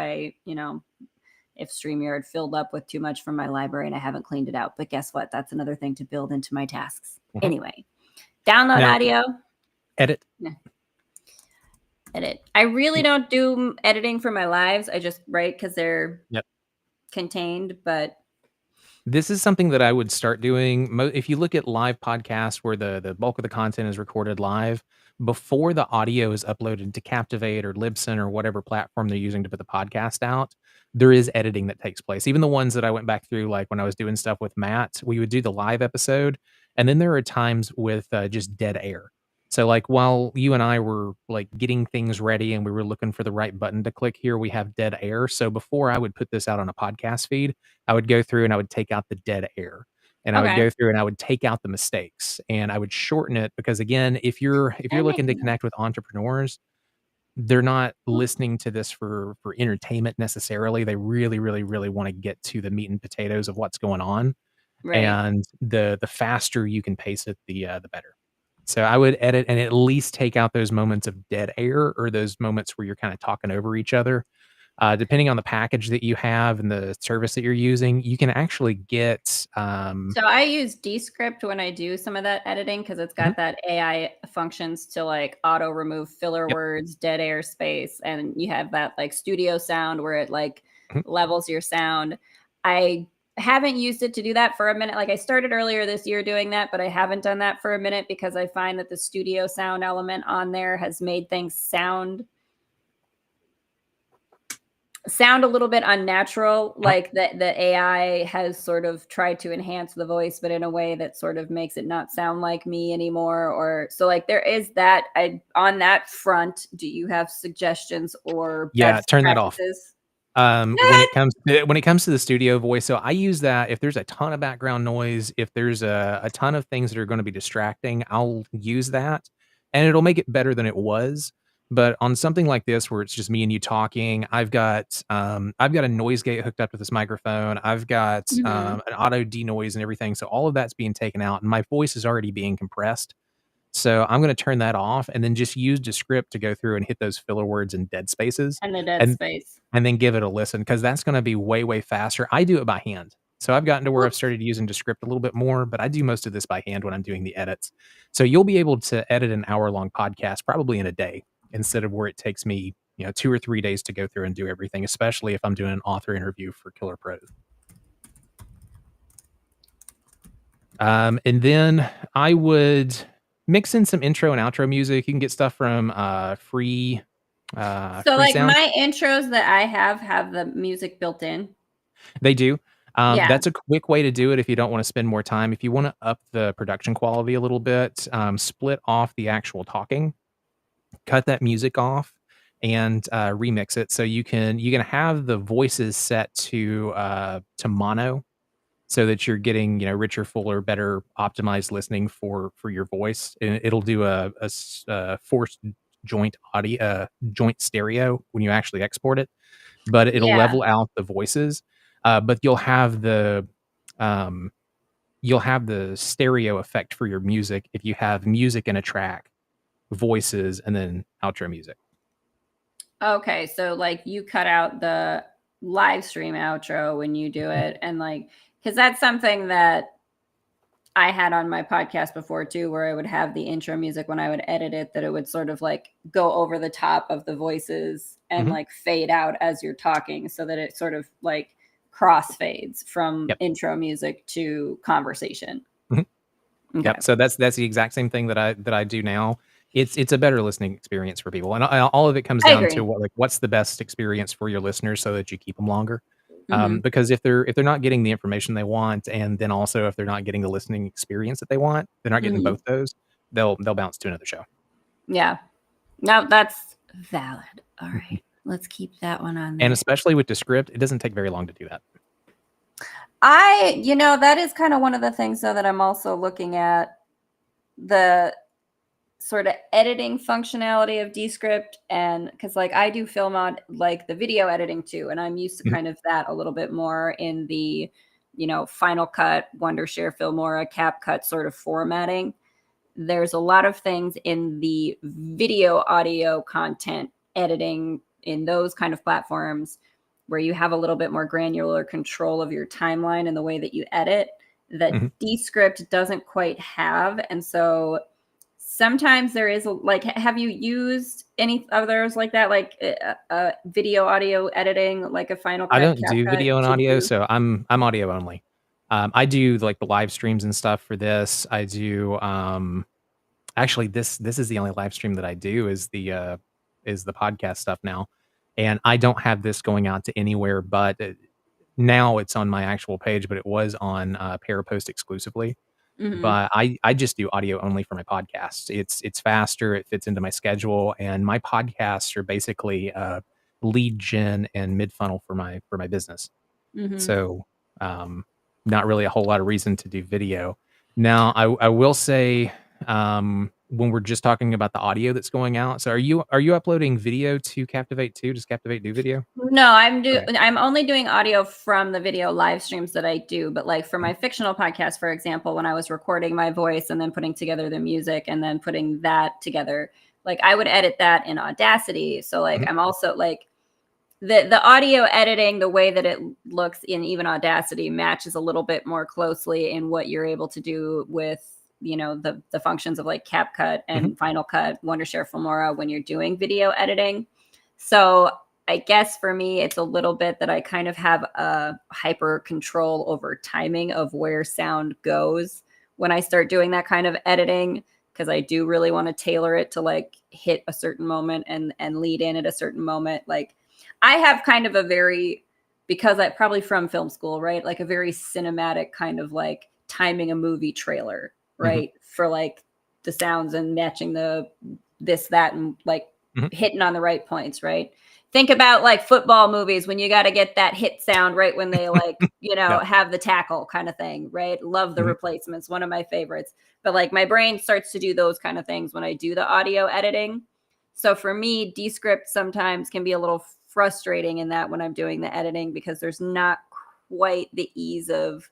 if StreamYard filled up with too much from my library and I haven't cleaned it out. But guess what? That's another thing to build into my tasks. Mhm. Anyway, download Now audio. edit. Yeah, edit. I really don't do editing for my lives. I just write because they're Yep. contained, but This is something that I would start doing. If you look at live podcasts where the bulk of the content is recorded live, before the audio is uploaded to Captivate or Libsyn or whatever platform they're using to put the podcast out, there is editing that takes place. Even the ones that I went back through, like when I was doing stuff with Matt, we would do the live episode, and then there are times with just dead air. So, like, while you and I were, like, getting things ready and we were looking for the right button to click here, we have dead air. So before I would put this out on a podcast feed, I would go through and I would take out the dead air. And I would Okay. go through and I would take out the mistakes, and I would shorten it because, again, if you're That makes looking to sense. connect with entrepreneurs, they're not listening to this for entertainment necessarily. They really, really, really wanna get to the meat and potatoes of what's going on, Right. and the faster you can pace it, the better. So I would edit and at least take out those moments of dead air or those moments where you're kinda talking over each other. Depending on the package that you have and the service that you're using, you can actually get, So I use Descript when I do some of that editing because it's mhm, got that AI functions to like auto remove filler yep, words, dead air space, and you have that like studio sound where it like mhm. levels your sound. I haven't used it to do that for a minute. Like I started earlier this year doing that, but I haven't done that for a minute because I find that the studio sound element on there has made things sound a little bit unnatural, like the AI has sort of tried to enhance the voice, but in a way that sort of makes it not sound like me anymore. Or so like there is that. I on that front, do you have suggestions or Yeah, best turn that off. practices? When What? it comes to the studio voice, so I use that if there's a ton of background noise, if there's a ton of things that are gonna be distracting, I'll use that, and it'll make it better than it was. But on something like this where it's just me and you talking, I've got a noise gate hooked up to this microphone. I've got, Mhm. an auto denoise and everything, so all of that's being taken out, and my voice is already being compressed. So I'm gonna turn that off and then just use Descript to go through and hit those filler words and dead spaces, And the dead and space. and then give it a listen because that's gonna be way, way faster. I do it by hand. So I've gotten to where I've Oops. started using Descript a little bit more, but I do most of this by hand when I'm doing the edits. So you'll be able to edit an hour-long podcast probably in a day instead of where it takes me, 2 or 3 days to go through and do everything, especially if I'm doing an author interview for Killer Prose. And then I would mix in some intro and outro music. You can get stuff from, So free like sound. my intros that I have the music built in. They do. Yeah. That's a quick way to do it if you don't wanna spend more time. If you wanna up the production quality a little bit, split off the actual talking, cut that music off, and, remix it so you can have the voices set to mono so that you're getting, richer, fuller, better optimized listening for your voice, and it'll do forced joint stereo when you actually export it, but it'll Yeah. level out the voices, but um, you'll have the stereo effect for your music if you have music in a track, voices, and then outro music. Okay, so like you cut out the live stream outro when you do it and like cuz that's something that I had on my podcast before too where I would have the intro music when I would edit it that it would sort of like go over the top of the voices and Mhm. like fade out as you're talking so that it sort of like crossfades from Yep. intro music to conversation. Mhm. Okay. Yep. So that's the exact same thing that I do now. It's a better listening experience for people, and all of it comes I down to agree. what's the best experience for your listeners so that you keep them longer. Mhm. Because if they're not getting the information they want, and then also if they're not getting the listening experience that they want, they're not getting Mhm. both those, they'll bounce to another show. Yeah. No, that's valid. All Mhm. right. Let's keep that one on And there. especially with Descript, it doesn't take very long to do that. That is kind of one of the things though that I'm also looking at the sort of editing functionality of Descript and because like I do film on like the video editing too, and I'm used to Mhm, kind of that a little bit more in the, Final Cut, Wondershare, Filmora, CapCut sort of formatting. There's a lot of things in the video audio content editing in those kind of platforms where you have a little bit more granular control of your timeline and the way that you edit that mhm. Descript doesn't quite have. And so sometimes there is like, have you used any others like that, like video audio editing, like a Final I Cut, don't do CapCut video and to audio, do? so I'm audio only. I do, like, the live streams and stuff for this. I do, actually, this is the only live stream that I do is the podcast stuff now, and I don't have this going out to anywhere but now it's on my actual page, but it was on, Parapost exclusively. Mhm. but I just do audio only for my podcasts. It's faster, it fits into my schedule, and my podcasts are basically, lead gen and mid-funnel for my business. Mhm. So, um, not really a whole lot of reason to do video. Now, I will say, when we're just talking about the audio that's going out, so are you uploading video to Captivate too? Does Captivate do video? No, Okay. I'm only doing audio from the video live streams that I do, but, like, for Mhm, my fictional podcast, for example, when I was recording my voice and then putting together the music and then putting that together, like, I would edit that in Audacity, so, like, mhm, I'm also, like, the audio editing, the way that it looks in even Audacity matches a little bit more closely in what you're able to do with, the functions of, like, CapCut mhm, and Final Cut, Wondershare, Filmora when you're doing video editing. So, I guess for me, it's a little bit that I kind of have a hyper control over timing of where sound goes when I start doing that kind of editing, because I do really want to tailor it to, like, hit a certain moment and lead in at a certain moment. Like, I have kind of a very, because I probably from film school, right? Like a very cinematic kind of like timing a movie trailer, mhm, right? For like the sounds and matching the this, that, and like mhm. hitting on the right points, right? Think about like football movies when you got to get that hit sound right when they like, Yep. have the tackle kind of thing, right? Love the Mhm. replacements, one of my favorites. But like my brain starts to do those kind of things when I do the audio editing. So for me, Descript sometimes can be a little frustrating in that when I'm doing the editing because there's not quite the ease of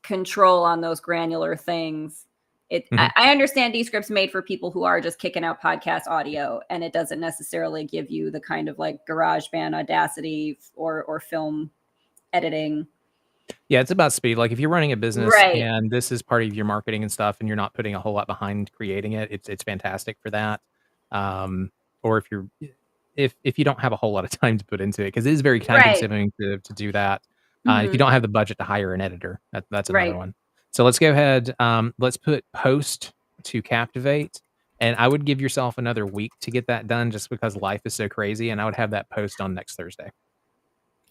control on those granular things. Mhm. I understand Descript's made for people who are just kicking out podcast audio, and it doesn't necessarily give you the kind of like GarageBand, Audacity, or film editing. Yeah, it's about speed. Like, if you're running a business Right. and this is part of your marketing and stuff, and you're not putting a whole lot behind creating it, it's fantastic for that. Or if you're if you don't have a whole lot of time to put into it, because it is very time Right. consuming to do that. If you Hmm. don't have the budget to hire an editor, that's another Right. one. So let's go ahead. Let's put post to Captivate, and I would give yourself another week to get that done, just because life is so crazy. And I would have that post on next Thursday.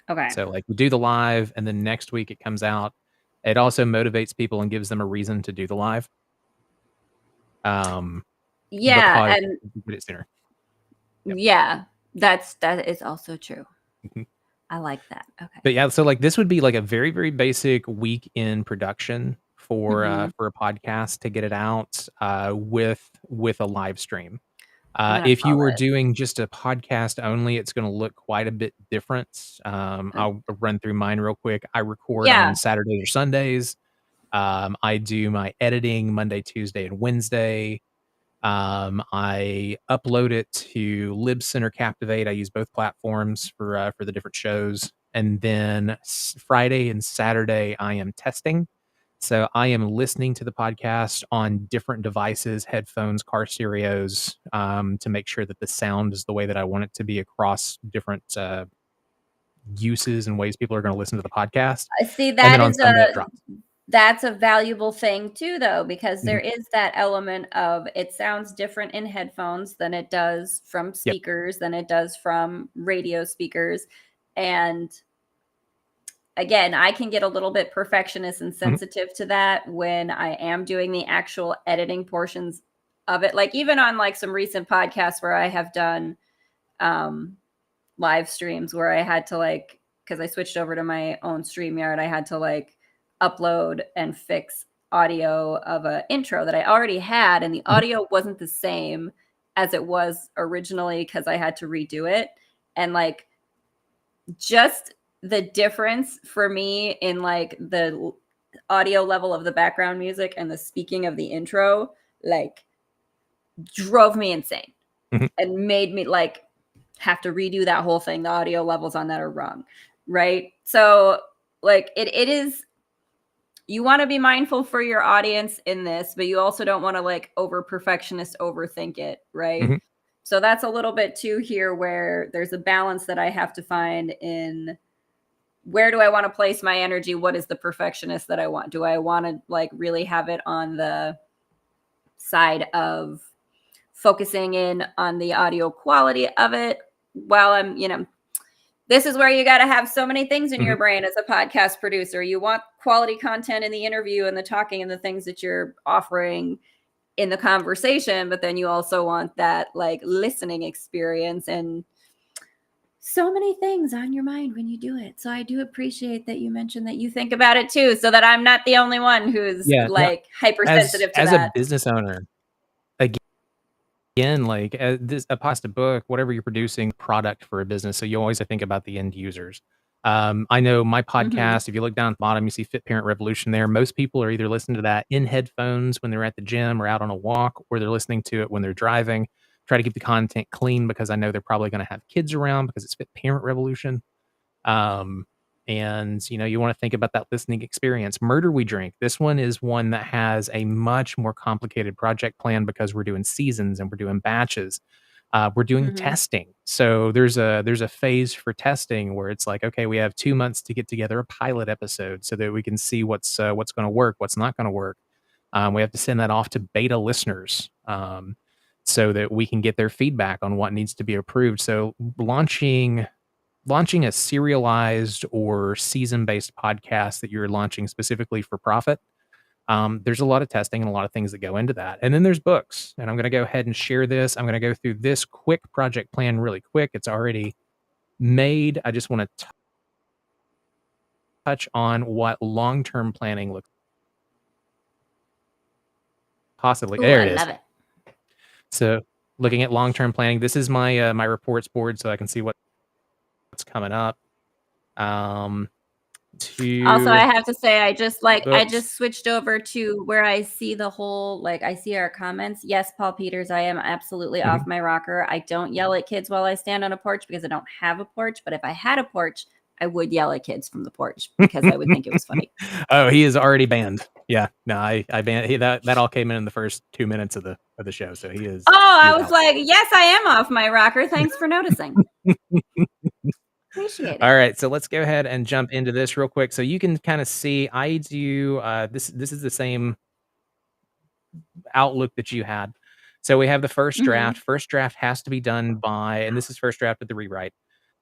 Okay. So, like, we do the live, and then next week it comes out. It also motivates people and gives them a reason to do the live, um, Yeah. because And you get it sooner. Yep. yeah, that is also true. Mhm. I like that. Okay. But, yeah, so, like, this would be, like, a very, very basic week in production Mhm. for a podcast to get it out, with a live stream. I'm gonna If you call were it. doing just a podcast only, it's gonna look quite a bit different. I'll run through mine real quick. I record on Yeah. Saturdays or Sundays. I do my editing Monday, Tuesday, and Wednesday. I upload it to Libsyn or Captivate. I use both platforms for the different shows. And then Friday and Saturday, I am testing. So I am listening to the podcast on different devices, headphones, car stereos, to make sure that the sound is the way that I want it to be across different uses and ways people are going to listen to the podcast. I see And then that on is Sunday, it a drops. that's a valuable thing too, though, because Mhm. there is that element of it sounds different in headphones than it does from Yep. speakers, than it does from radio speakers. And again, I can get a little bit perfectionist and Mhm. sensitive to that when I am doing the actual editing portions of it. Like even on like some recent podcasts where I have done um live streams where I had to like, because I switched over to my own StreamYard, I had to like upload and fix audio of a intro that I already had, and the Mhm. audio wasn't the same as it was originally because I had to redo it. And like just the difference for me in like the audio level of the background music and the speaking of the intro, like drove me insane Mhm. and made me like have to redo that whole thing. The audio levels on that are wrong, right? So like it is, you want to be mindful for your audience in this, but you also don't want to like over perfectionist overthink it, right? Mhm. So that's a little bit too here where there's a balance that I have to find in where do I want to place my energy? What is the perfectionist that I want? Do I want to like really have it on the side of focusing in on the audio quality of it while I'm, This is where you got to have so many things in Mhm. your brain as a podcast producer. You want quality content in the interview and the talking and the things that you're offering in the conversation, but then you also want that like listening experience and so many things on your mind when you do it. So I do appreciate that you mentioned that you think about it too, so that I'm not the only one who's Yeah, no, like hypersensitive to as a that. business owner, again, like, this a pasta book, whatever you're producing, product for a business, so you always think about the end users. I know my Mhm. podcast, if you look down at the bottom, you see Fit Parent Revolution there. Most people are either listening to that in headphones when they're at the gym or out on a walk, or they're listening to it when they're driving. Try to keep the content clean because I know they're probably gonna have kids around because it's Fit Parent Revolution. Um, and you want to think about that listening experience. Murder We Drink. This one is one that has a much more complicated project plan because we're doing seasons and we're doing batches. We're doing Mhm. testing. So there's a phase for testing where it's like, okay, we have 2 months to get together a pilot episode so that we can see what's going to work, what's not going to work. We have to send that off to beta listeners. So that we can get their feedback on what needs to be approved. So launching a serialized or season-based podcast that you're launching specifically for profit, there's a lot of testing and a lot of things that go into that. And then there's books. And I'm going to go ahead and share this. I'm going to go through this quick project plan really quick. It's already made. I just want to touch on what long-term planning looks possibly. Ooh, There I it is. love it. So looking at long-term planning, this is my reports board so I can see what's coming up. Also, I To have to say, I books. just switched over to where I see the whole, like, I see our comments. Yes, Paul Peters, I am absolutely off Mhm. my rocker. I don't yell at kids while I stand on a porch because I don't have a porch. But if I had a porch, I would yell at kids from the porch because I would think it was funny. Oh, he is already banned. Yeah, no, I banned that all came in the first 2 minutes of the show, so Oh, he I is was out. like, yes, I am off my rocker. Thanks for noticing. Appreciate it. All right, so let's go ahead and jump into this real quick. So you can kinda see I do, this is the same outlook that you had. So we have the first draft. Hmm. First draft has to be done by, and this is first draft of the rewrite,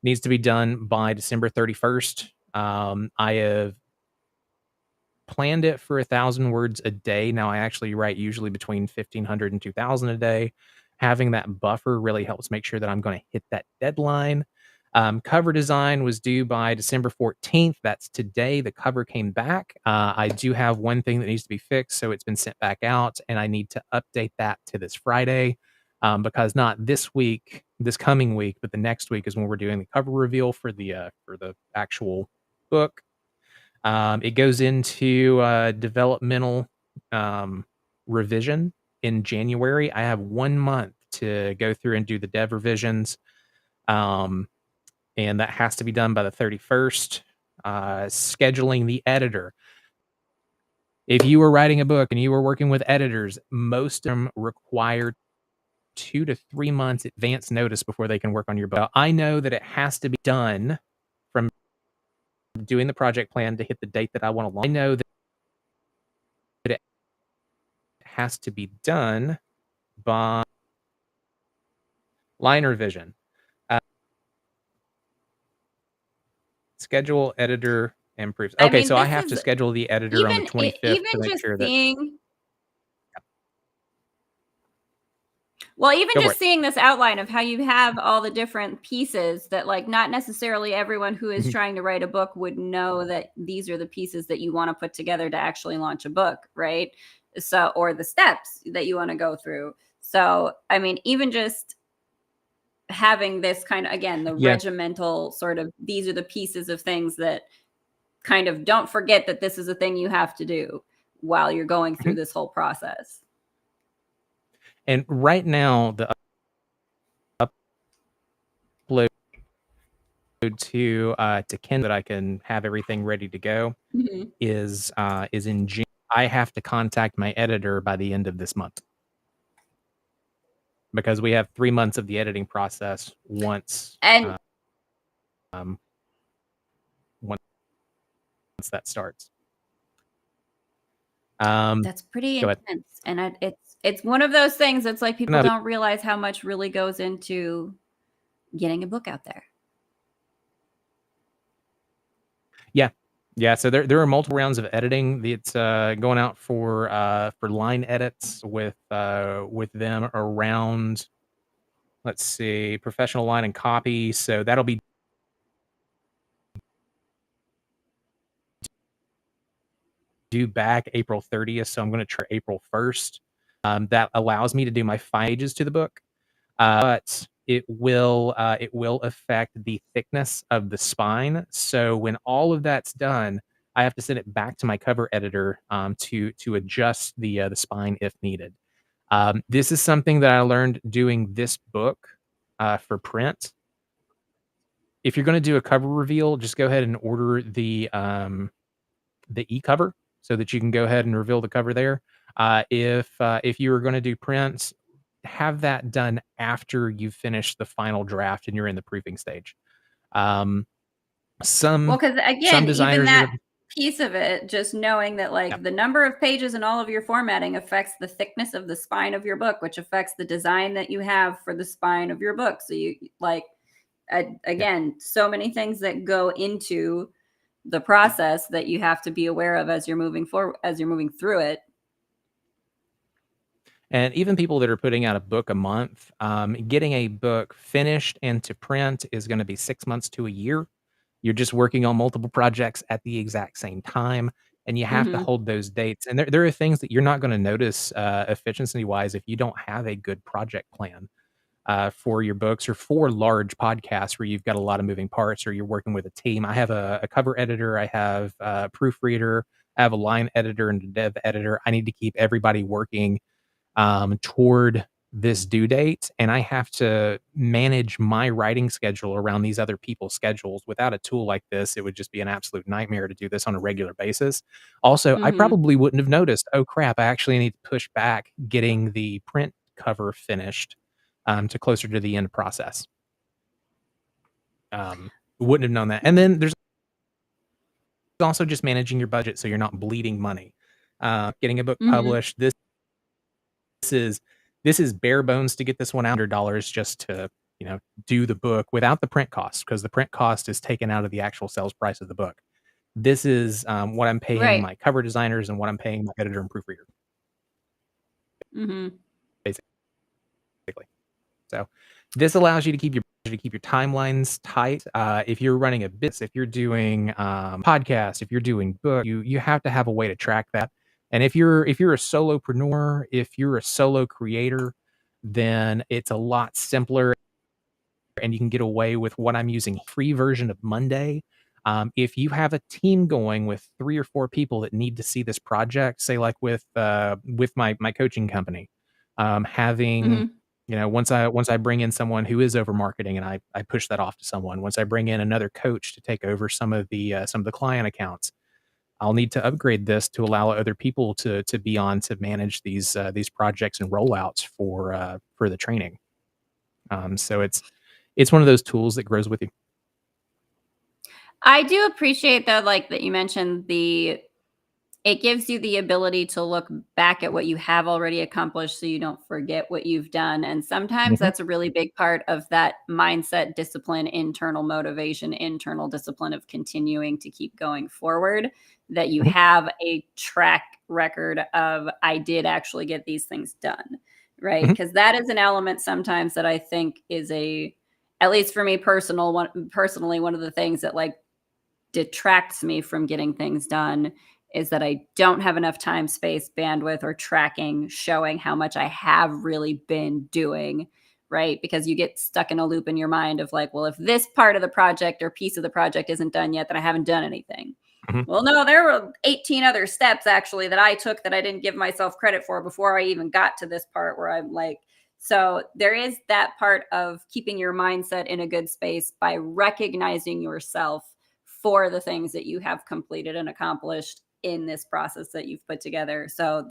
needs to be done by December 31st. I have planned it for 1,000 words a day. Now I actually write usually between 1,500 and 2,000 a day. Having that buffer really helps make sure that I'm going to hit that deadline. Cover design was due by December 14th. That's today. The cover came back. I do have one thing that needs to be fixed, so it's been sent back out, and I need to update that to this Friday, because not this week, this coming week, but the next week is when we're doing the cover reveal for the actual book. It goes into developmental revision in January. I have 1 month to go through and do the dev revisions, um, and that has to be done by the 31st. Scheduling the editor. If you were writing a book and you were working with editors, most of them require 2 to 3 months advance notice before they can work on your book. I know that it has to be done from doing the project plan to hit the date that I want to launch. I know that it has to be done by line revision. Uh, Schedule editor and proofs. I Okay, mean, so I this have to is schedule the editor on the 25th even to make just sure that seeing Well, even go for just it. seeing this outline of how you have all the different pieces that, like, not necessarily everyone who is Mhm, trying to write a book would know that these are the pieces that you want to put together to actually launch a book, right? So, or the steps that you want to go through. So, I mean, even just having this kind of, again, the yeah, regimental sort of, these are the pieces of things that kind of don't forget that this is a thing you have to do while you're going through mhm, this whole process. and right now, the upload to Ken that I can have everything ready to go Mhm. is in June. I have to contact my editor by the end of this month because we have 3 months of the editing process And um, once that starts. Um, That's pretty Go ahead. intense, and it's one of those things that's like people No, don't realize how much really goes into getting a book out there. Yeah. Yeah, so there are multiple rounds of editing. It's going out for line edits with them around, let's see, professional line and copy. So that'll be due back April 30th. So I'm going to try April 1st. That allows me to do my 5 pages to the book, but it will affect the thickness of the spine. So when all of that's done, I have to send it back to my cover editor to adjust the spine if needed. This is something that I learned doing this book for print. If you're going to do a cover reveal, just go ahead and order the e-cover so that you can go ahead and reveal the cover there. If you were going to do prints, have that done after you finish the final draft and you're in the proofing stage. Um, Well, some because some again, even designers are that gonna, piece of it, just knowing that yeah, like the number of pages and all of your formatting affects the thickness of the spine of your book, which affects the design that you have for the spine of your book. So you like yeah. again, so many things that go into the process that you have to be aware of as you're moving forward, as you're moving through it. And even people that are putting out a book a month, getting a book finished and to print is going to be 6 months to a year. You're just working on multiple projects at the exact same time, and you have to Mhm. hold those dates. And there are things that you're not going to notice efficiency wise if you don't have a good project plan for your books or for large podcasts where you've got a lot of moving parts or you're working with a team. I have a cover editor, I have a proofreader, I have a line editor and a dev editor. I need to keep everybody working toward this due date, and I have to manage my writing schedule around these other people's schedules. Without a tool like this, it would just be an absolute nightmare to do this on a regular basis. Also, I Mhm. probably wouldn't have noticed, oh crap, I actually need to push back getting the print cover finished to closer to the end process. Wouldn't have known that. And then there's also just managing your budget so you're not bleeding money. Getting a book Mhm. published, is this is bare bones to get this one out, $100 just to, do the book without the print cost, because the print cost is taken out of the actual sales price of the book. This is, what I'm paying Right. my cover designers and what I'm paying my editor and proofreader, Mhm. basically. So, this allows you to keep your timelines tight. If you're running a business, if you're doing, podcasts, if you're doing book, you have to have a way to track that. And if you're a solopreneur, if you're a solo creator, then it's a lot simpler and you can get away with what I'm using free version of Monday. If you have a team going with 3 or 4 people that need to see this project, say like with my coaching company, having Mhm. once I bring in someone who is over marketing and I push that off to someone. Once I bring in another coach to take over some of the client accounts, I'll need to upgrade this to allow other people to be on to manage these projects and rollouts for the training. So it's one of those tools that grows with you. I do appreciate though, like that you mentioned the it gives you the ability to look back at what you have already accomplished so you don't forget what you've done. And sometimes Mhm, that's a really big part of that mindset, discipline, internal motivation, internal discipline of continuing to keep going forward. That you mhm, have a track record of, I did actually get these things done, right? mhm, Because that is an element sometimes that I think is at least for me personally, one of the things that like detracts me from getting things done is that I don't have enough time, space, bandwidth, or tracking showing how much I have really been doing, right? Because you get stuck in a loop in your mind of like, well, if this part of the project or piece of the project isn't done yet, then I haven't done anything. mhm. Well, no, there were 18 other steps actually that I took that I didn't give myself credit for before I even got to this part where I'm like, so there is that part of keeping your mindset in a good space by recognizing yourself for the things that you have completed and accomplished in this process that you've put together. So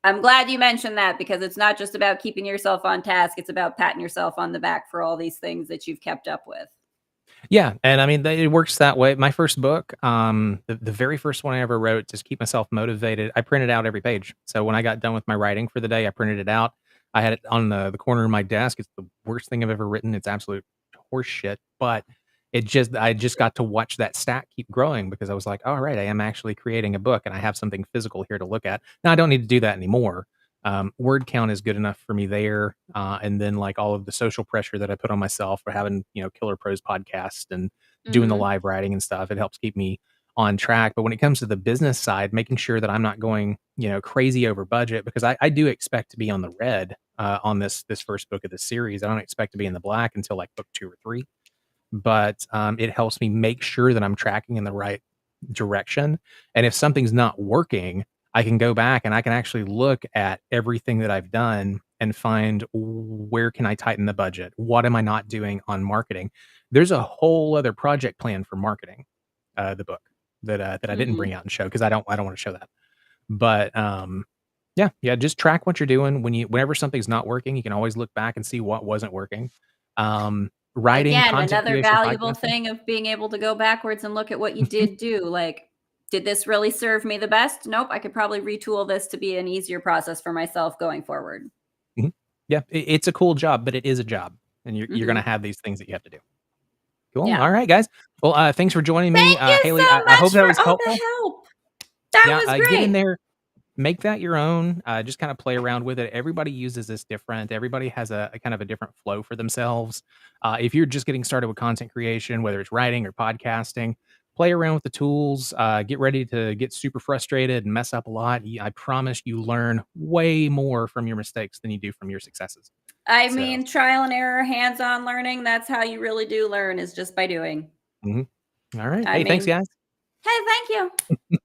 I'm glad you mentioned that because it's not just about keeping yourself on task, it's about patting yourself on the back for all these things that you've kept up with. Yeah, and I mean, it works that way. My first book, the very first one I ever wrote, just keep myself motivated, I printed out every page. So when I got done with my writing for the day, I printed it out. I had it on the corner of my desk. It's the worst thing I've ever written. It's absolute horse shit, but I just got to watch that stack keep growing because I was like, "All right, I am actually creating a book and I have something physical here to look at." Now I don't need to do that anymore. Word count is good enough for me there, and then, like, all of the social pressure that I put on myself for having, Killer Prose podcast and doing the Mhm. live writing and stuff, it helps keep me on track. But when it comes to the business side, making sure that I'm not going, crazy over budget because I do expect to be on the red, on this first book of the series. I don't expect to be in the black until, like, book 2 or 3, but, it helps me make sure that I'm tracking in the right direction, and if something's not working, I can go back and I can actually look at everything that I've done and find where can I tighten the budget? What am I not doing on marketing? There's a whole other project plan for marketing, the book that I didn't bring Mhm. out and show because I don't wanna show that. But, yeah, just track what you're doing. Whenever something's not working, you can always look back and see what wasn't working. Writing, Again, content another creation, valuable podcasting. thing of being able to go backwards and look at what you did do, like, did this really serve me the best? Nope, I could probably retool this to be an easier process for myself going forward. Mhm. Yeah, it's a cool job, but it is a job, and you're gonna Mhm. have these things that you have to do. Cool, Yeah. alright, guys. Well, thanks for joining me, Thank you Haleigh, so I hope much that for was all the helpful. help. That Yeah, was get in great. there, make that your own, just kinda play around with it. Everybody uses this different. Everybody has a kind of a different flow for themselves. If you're just getting started with content creation, whether it's writing or podcasting, play around with the tools, get ready to get super frustrated and mess up a lot. I promise you learn way more from your mistakes than you do from your successes. I So, mean, trial and error, hands-on learning, that's how you really do learn is just by doing. mhm. Alright. I Hey, thanks, mean, guys. hey, thank you.